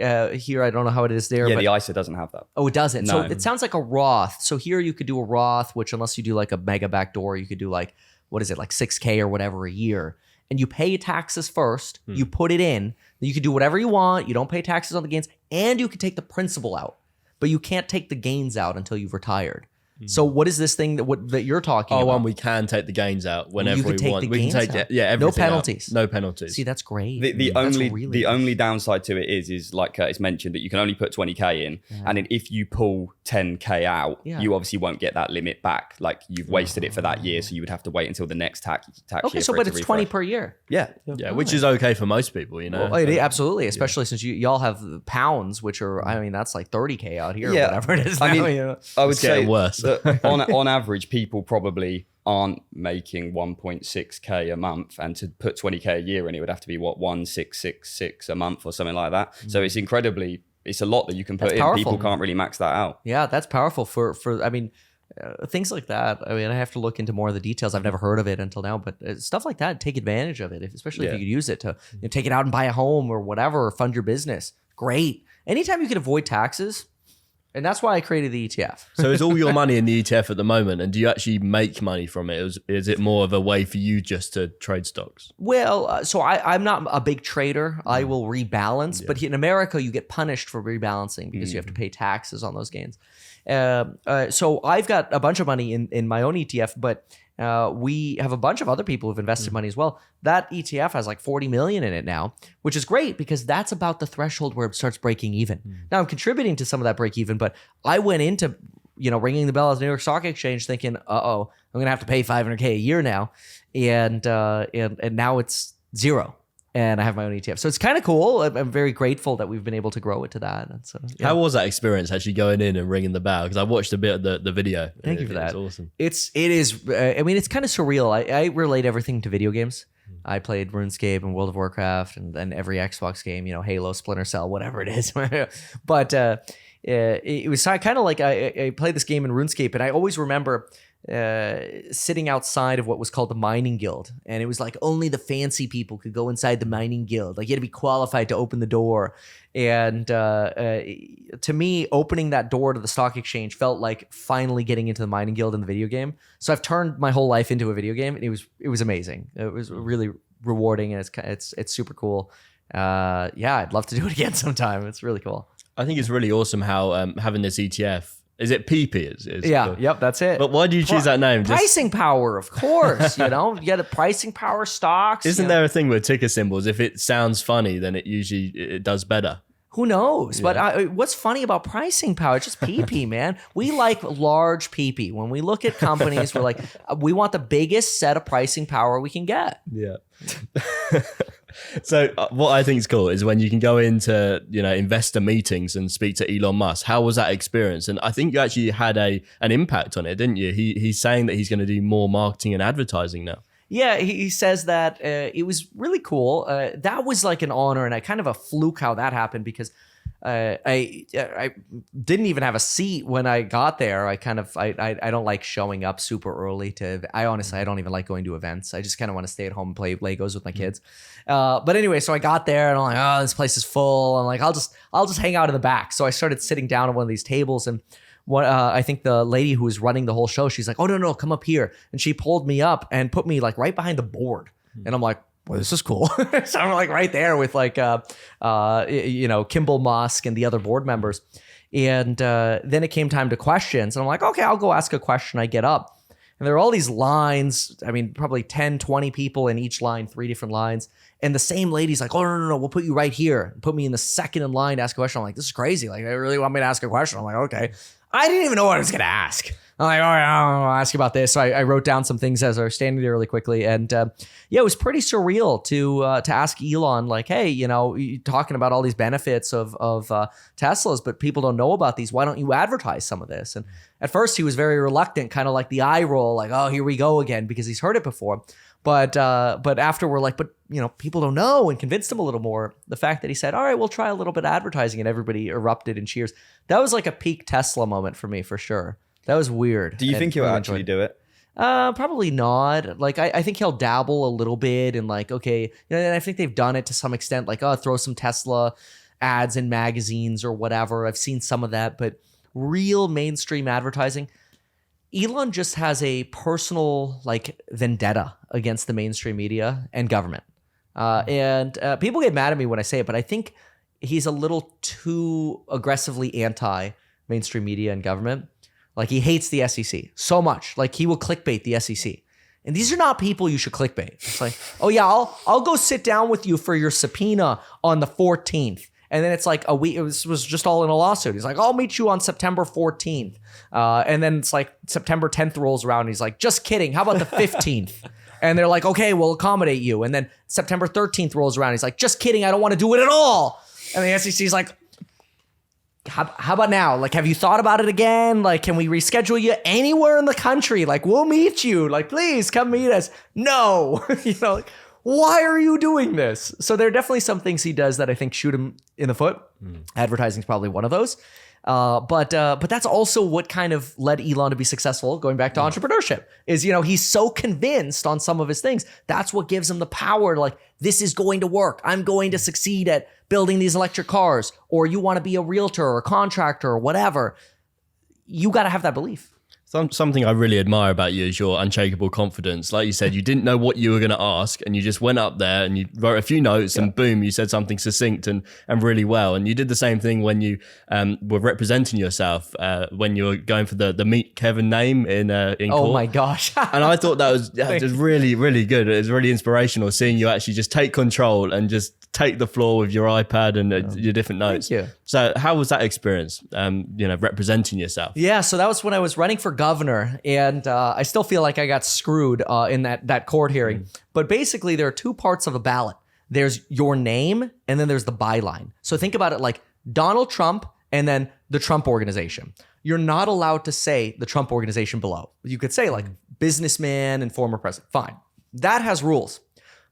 I don't know how it is there. Yeah, but the ISA doesn't have that. Oh, it doesn't. So No. it sounds like a Roth. So here you could do a Roth, which unless you do like a mega backdoor, you could do like, what is it, like 6K or whatever a year. And you pay taxes first. You put it in. You can do whatever you want. You don't pay taxes on the gains. And you can take the principal out. But you can't take the gains out until you've retired. So what is this thing that you're talking about? And we can take the gains out whenever can we take want. the We can gains take out. it. Yeah, everything No out. penalties. No penalties. See, that's great. The That's only really the good. only downside to it is like Curtis mentioned, that you can only put 20K in, and then if you pull 10K out, you obviously won't get that limit back. Like you've wasted it for that year, so you would have to wait until the next tax Okay, year. so for it but to it's 20 refresh. per year. Yeah, Yeah, which is okay for most people, Well, absolutely, especially since y'all have pounds, which are, I mean, that's like 30K out here, or whatever it is. I now, mean, I would It's say getting worse. that on average, people probably aren't making 1.6K a month, and to put 20K a year in, it would have to be 1,666 a month or something like that. So it's it's a lot that you can put That's in. powerful. People can't really max that out. Yeah, that's powerful for I mean, things like that. I mean, I have to look into more of the details. I've never heard of it until now, but stuff like that, take advantage of it, especially if you could use it to take it out and buy a home or whatever, or fund your business. Great. Anytime you can avoid taxes. And that's why I created the ETF. So is all your money in the ETF at the moment, and do you actually make money from it? Is it more of a way for you just to trade stocks? Well, so I'm not a big trader. I will rebalance, but in America, you get punished for rebalancing because you have to pay taxes on those gains. So I've got a bunch of money in my own ETF, but we have a bunch of other people who've invested money as well. That ETF has like 40 million in it now, which is great because that's about the threshold where it starts breaking even. Now I'm contributing to some of that break even, but I went into, ringing the bell at the New York Stock Exchange thinking, I'm going to have to pay 500K a year now. And now it's zero. And I have my own ETF. So it's kind of cool. I'm very grateful that we've been able to grow it to that. And so, yeah. How was that experience actually going in and ringing the bell? Because I watched a bit of the video. Thank you for that. It's awesome. It is. I mean, it's kind of surreal. I relate everything to video games. I played RuneScape and World of Warcraft and then every Xbox game, Halo, Splinter Cell, whatever it is. But it was kind of like I played this game in RuneScape, and I always remember sitting outside of what was called the mining guild, and it was like only the fancy people could go inside the mining guild. Like you had to be qualified to open the door. And to me, opening that door to the stock exchange felt like finally getting into the mining guild in the video game. So I've turned my whole life into a video game, and it was amazing. It was really rewarding, and it's super cool. Yeah, I'd love to do it again sometime. It's really cool. I think it's really awesome how having this ETF. Is it PP? Is yeah, cool. Yep, that's it. But why do you choose that name? Pricing power, of course. You get the pricing power stocks. Isn't there a thing with ticker symbols? If it sounds funny, then it does better. Who knows? Yeah. But what's funny about pricing power? It's just PP, man. We like large PP. When we look at companies, we're like, we want the biggest set of pricing power we can get. Yeah. So what I think is cool is when you can go into, investor meetings and speak to Elon Musk. How was that experience? And I think you actually had an impact on it, didn't you? He's saying that he's going to do more marketing and advertising now. Yeah, he says that it was really cool. That was like an honor, and I kind of a fluke how that happened because I didn't even have a seat when I got there. I don't like showing up super early I don't even like going to events. I just kind of want to stay at home and play Legos with my kids. But anyway, so I got there and I'm like, oh, this place is full. I'm like, I'll just hang out in the back. So I started sitting down at one of these tables, and I think the lady who was running the whole show, she's like, oh, no, come up here. And she pulled me up and put me like right behind the board. And I'm like, well, this is cool. So I'm like right there with like, Kimball Musk and the other board members. And then it came time to questions. And I'm like, okay, I'll go ask a question. I get up. And there are all these lines. I mean, probably 10, 20 people in each line, 3 different lines. And the same lady's like, oh, no, we'll put you right here. Put me in the second in line to ask a question. I'm like, this is crazy. Like, they really want me to ask a question. I'm like, okay. I didn't even know what I was going to ask. I'm like, all right, I'll ask you about this. So I wrote down some things as I was standing there really quickly. And it was pretty surreal to ask Elon, like, hey, you're talking about all these benefits of Teslas, but people don't know about these. Why don't you advertise some of this? And at first he was very reluctant, kind of like the eye roll, like, oh, here we go again, because he's heard it before. But after we're like, but people don't know, and convinced him a little more. The fact that he said, all right, we'll try a little bit of advertising, and everybody erupted in cheers. That was like a peak Tesla moment for me, for sure. That was weird. Do you think he'll actually do it? Probably not. Like, I think he'll dabble a little bit, and like, okay, and I think they've done it to some extent, like, oh, throw some Tesla ads in magazines or whatever. I've seen some of that, but real mainstream advertising, Elon just has a personal like vendetta against the mainstream media and government. And people get mad at me when I say it, but I think he's a little too aggressively anti-mainstream media and government. Like, he hates the SEC so much. Like, he will clickbait the SEC. And these are not people you should clickbait. It's like, oh yeah, I'll go sit down with you for your subpoena on the 14th. And then it's like a week, it was just all in a lawsuit. He's like, I'll meet you on September 14th. And then it's like September 10th rolls around and he's like, just kidding. How about the 15th? And they're like, okay, we'll accommodate you. And then September 13th rolls around. He's like, just kidding. I don't want to do it at all. And the SEC's like, how about now? Like, have you thought about it again? Like, can we reschedule you anywhere in the country? Like, we'll meet you. Like, please come meet us. No, like, why are you doing this? So there are definitely some things he does that I think shoot him in the foot. Advertising is probably one of those. But that's also what kind of led Elon to be successful, going back to entrepreneurship, is, he's so convinced on some of his things. That's what gives him the power to, like, this is going to work. I'm going to succeed at building these electric cars. Or you want to be a realtor or a contractor or whatever. You got to have that belief. Something I really admire about you is your unshakable confidence. Like you said, you didn't know what you were going to ask, and you just went up there and you wrote a few notes, and boom, you said something succinct and really well. And you did the same thing when you were representing yourself when you were going for the Meet Kevin name in court. Oh my gosh! And I thought that was just really, really good. It was really inspirational seeing you actually just take control and just take the floor with your iPad and your different notes. Thank you. So how was that experience, representing yourself? Yeah, so that was when I was running for governor, and I still feel like I got screwed in that court hearing. But basically, there are 2 parts of a ballot. There's your name, and then there's the byline. So think about it like Donald Trump and then the Trump organization. You're not allowed to say the Trump organization below. You could say like businessman and former president. Fine. That has rules.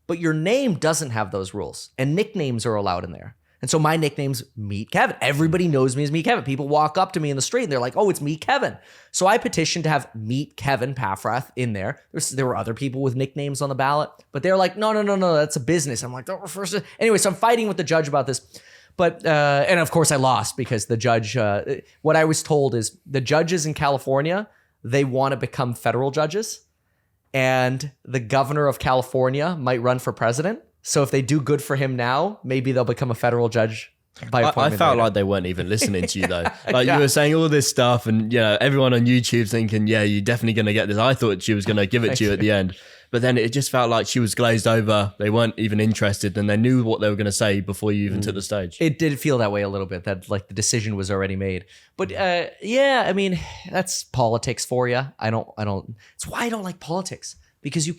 But your name doesn't have those rules, and nicknames are allowed in there. And so my nickname's Meet Kevin. Everybody knows me as Meet Kevin. People walk up to me in the street and they're like, oh, it's Meet Kevin. So I petitioned to have Meet Kevin Paffrath in there. There were other people with nicknames on the ballot, but they're like, no, that's a business. I'm like, don't refer to. Anyway, so I'm fighting with the judge about this. But, and of course I lost because the judge, what I was told is the judges in California, they want to become federal judges. And the governor of California might run for president. So if they do good for him now, maybe they'll become a federal judge by appointment. I felt like they weren't even listening to you though. Like you were saying all this stuff and everyone on YouTube thinking, yeah, you're definitely going to get this. I thought she was going to give it to you at the end. But then it just felt like she was glazed over. They weren't even interested and they knew what they were going to say before you even took the stage. It did feel that way a little bit, that like the decision was already made. But I mean, that's politics for you. It's why I don't like politics, because you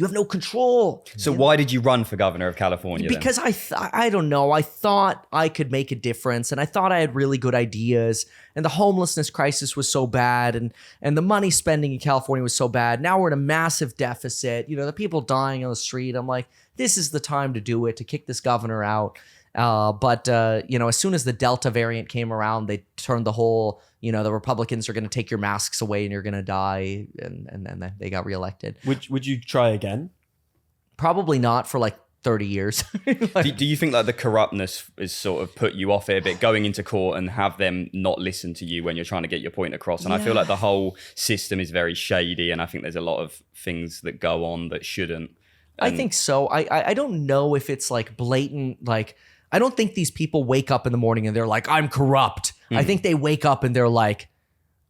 have no control. So why did you run for governor of California then? Because I don't know. I thought I could make a difference and I thought I had really good ideas, and the homelessness crisis was so bad and the money spending in California was so bad. Now we're in a massive deficit. The people dying on the street. I'm like, this is the time to do it, to kick this governor out. But as soon as the Delta variant came around, they turned the whole, the Republicans are going to take your masks away and you're going to die. And then they got reelected. Would you try again? Probably not for like 30 years. Do you think like the corruptness is sort of put you off it a bit, going into court and have them not listen to you when you're trying to get your point across? And I feel like the whole system is very shady. And I think there's a lot of things that go on that shouldn't. I think so. I don't know if it's like blatant, like, I don't think these people wake up in the morning and they're like, I'm corrupt. I think they wake up and they're like,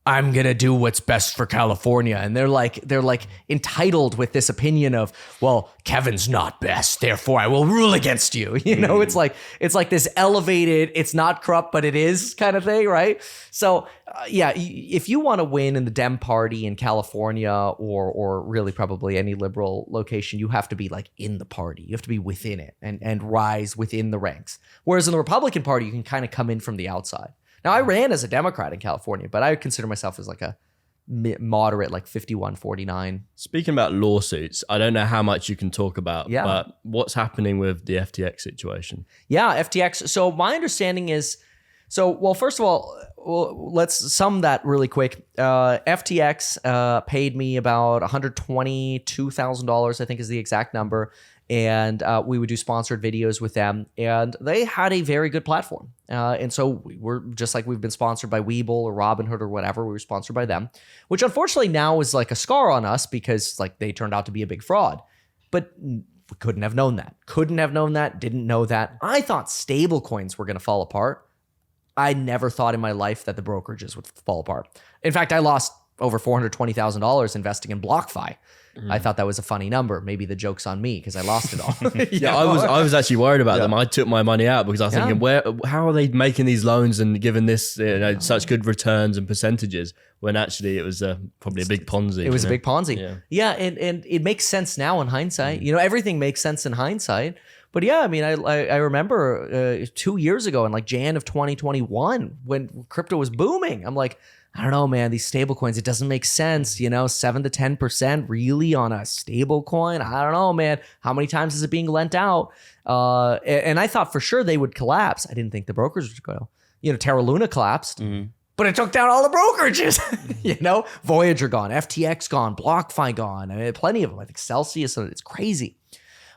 I'm going to do what's best for California. And they're like entitled with this opinion of, well, Kevin's not best, therefore I will rule against you. It's like this elevated, it's not corrupt, but it is kind of thing, right? So if you want to win in the Dem party in California or really probably any liberal location, you have to be like in the party. You have to be within it and rise within the ranks. Whereas in the Republican Party, you can kind of come in from the outside. Now, I ran as a Democrat in California, but I would consider myself as like a moderate, like 51-49. Speaking about lawsuits, I don't know how much you can talk about, but what's happening with the FTX situation? Yeah, FTX. So my understanding is, first of all, let's sum that really quick. FTX paid me about $122,000, I think is the exact number. And we would do sponsored videos with them, and they had a very good platform. And so we were, just like we've been sponsored by Webull or Robinhood or whatever, we were sponsored by them, which unfortunately now is like a scar on us because like they turned out to be a big fraud. But we couldn't have known that. Didn't know that. I thought stable coins were going to fall apart. I never thought in my life that the brokerages would fall apart. In fact, I lost over $420,000 investing in BlockFi. I thought that was a funny number. Maybe the joke's on me because I lost it all. I was actually worried about them. I took my money out because I was thinking, how are they making these loans and giving this such good returns and percentages when actually it was probably a big Ponzi. It was a big Ponzi. Yeah, and it makes sense now in hindsight. Everything makes sense in hindsight. But yeah, I mean, I remember 2 years ago in like Jan of 2021 when crypto was booming. I'm like, I don't know, man, these stable coins, it doesn't make sense, 7 to 10% really on a stable coin. I don't know, man. How many times is it being lent out? And I thought for sure they would collapse. I didn't think the brokers would go. Terra Luna collapsed, but it took down all the brokerages. Voyager gone, FTX gone, BlockFi gone. I mean, plenty of them. I think Celsius, it's crazy.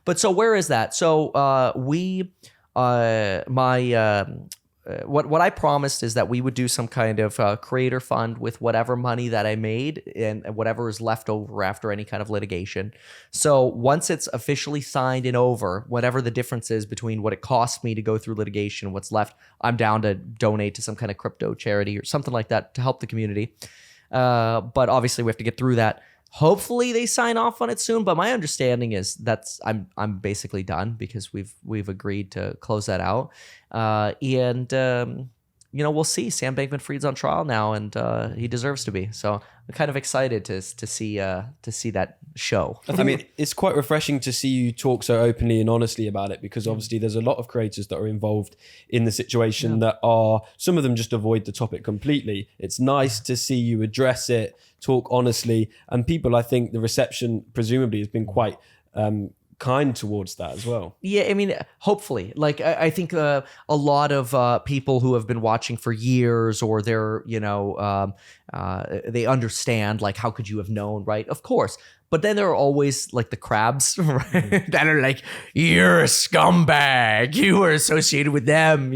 But so where is that? So what I promised is that we would do some kind of creator fund with whatever money that I made and whatever is left over after any kind of litigation. So once it's officially signed and over, whatever the difference is between what it cost me to go through litigation and what's left, I'm down to donate to some kind of crypto charity or something like that to help the community. But obviously we have to get through that. Hopefully they sign off on it soon, but my understanding is I'm basically done because we've agreed to close that out. We'll see. Sam Bankman-Fried's on trial now, and he deserves to be. So I'm kind of excited to see that show. I mean, it's quite refreshing to see you talk so openly and honestly about it, because obviously there's a lot of creators that are involved in the situation that are, some of them just avoid the topic completely. It's nice to see you address it, talk honestly, and people, I think the reception presumably has been quite kind towards that as well. Yeah, I mean, hopefully. Like, I think a lot of people who have been watching for years, or they're, they understand, like, how could you have known, right? Of course. But then there are always, like, the crabs, right? That are like, you're a scumbag. You were associated with them,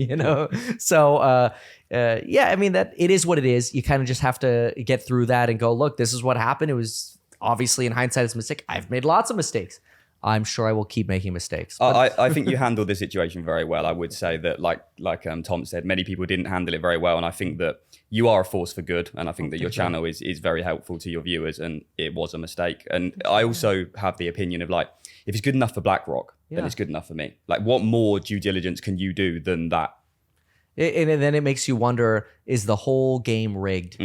So, yeah, I mean, that it is what it is. You kind of just have to get through that and go, look, this is what happened. It was obviously, in hindsight, it's a mistake. I've made lots of mistakes. I'm sure I will keep making mistakes. I think you handled the situation very well. I would say that, like Tom said, many people didn't handle it very well. And I think that you are a force for good. And I think that your channel is very helpful to your viewers. And it was a mistake. And I also have the opinion of, like, if it's good enough for BlackRock, then it's good enough for me. Like, what more due diligence can you do than that? And then it makes you wonder, is the whole game rigged?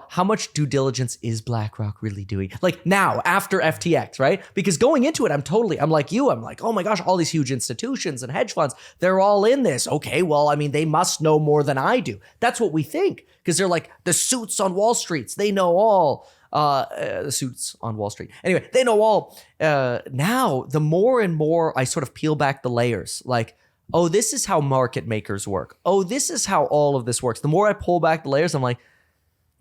How much due diligence is BlackRock really doing? Like, now, after FTX, right? Because going into it, I'm like you. I'm like, oh my gosh, all these huge institutions and hedge funds, they're all in this. Okay, well, I mean, they must know more than I do. That's what we think. Because they're like the suits on Wall Street. They know all. The suits on Wall Street. Anyway, they know all. Now, the more and more I sort of peel back the layers, like, oh, this is how market makers work. Oh, this is how all of this works. The more I pull back the layers, I'm like,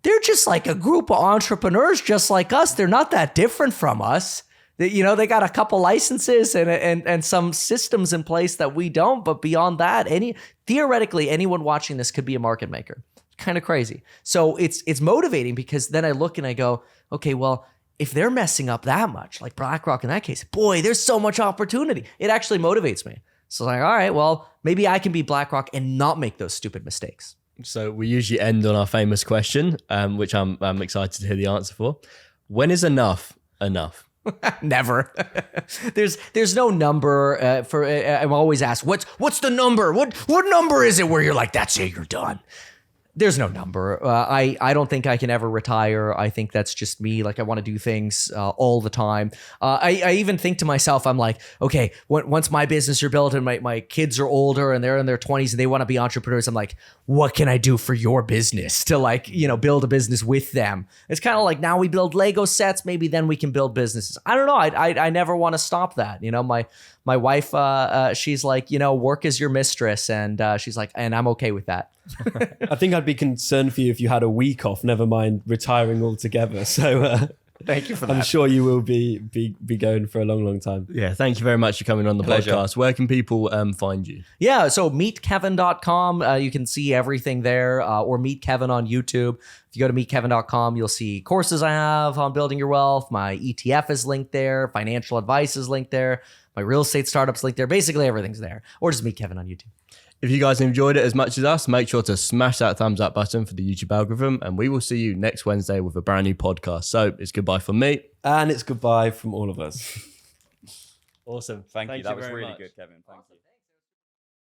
they're just like a group of entrepreneurs just like us. They're not that different from us. They got a couple licenses and some systems in place that we don't. But beyond that, theoretically, anyone watching this could be a market maker. Kind of crazy. So it's motivating, because then I look and I go, okay, well, if they're messing up that much, like BlackRock in that case, boy, there's so much opportunity. It actually motivates me. So like, all right, well, maybe I can be BlackRock and not make those stupid mistakes. So we usually end on our famous question, which I'm excited to hear the answer for. When is enough enough? Never. There's no number for. I'm always asked, what's the number? What number is it where you're like, that's it, you're done? There's no number. I don't think I can ever retire. I think that's just me. Like, I want to do things all the time. I even think to myself, I'm like, okay, once my business are built and my kids are older and they're in their 20s and they want to be entrepreneurs, I'm like, what can I do for your business to, like, build a business with them? It's kind of like, now we build Lego sets, maybe then we can build businesses. I don't know. I never want to stop that. My wife, she's like, work is your mistress. And she's like, and I'm okay with that. I think I'd be concerned for you if you had a week off, never mind retiring altogether. So thank you for that. I'm sure you will be going for a long, long time. Yeah, thank you very much for coming on the podcast. Where can people find you? Yeah, so meetkevin.com. You can see everything there, or Meet Kevin on YouTube. If you go to meetkevin.com, you'll see courses I have on building your wealth. My ETF is linked there. Financial advice is linked there. My real estate startup's linked there. Basically, everything's there. Or just Meet Kevin on YouTube. If you guys enjoyed it as much as us, make sure to smash that thumbs up button for the YouTube algorithm, and we will see you next Wednesday with a brand new podcast. So it's goodbye from me. And it's goodbye from all of us. Awesome. Thank you. That was really good, Kevin. Thank you.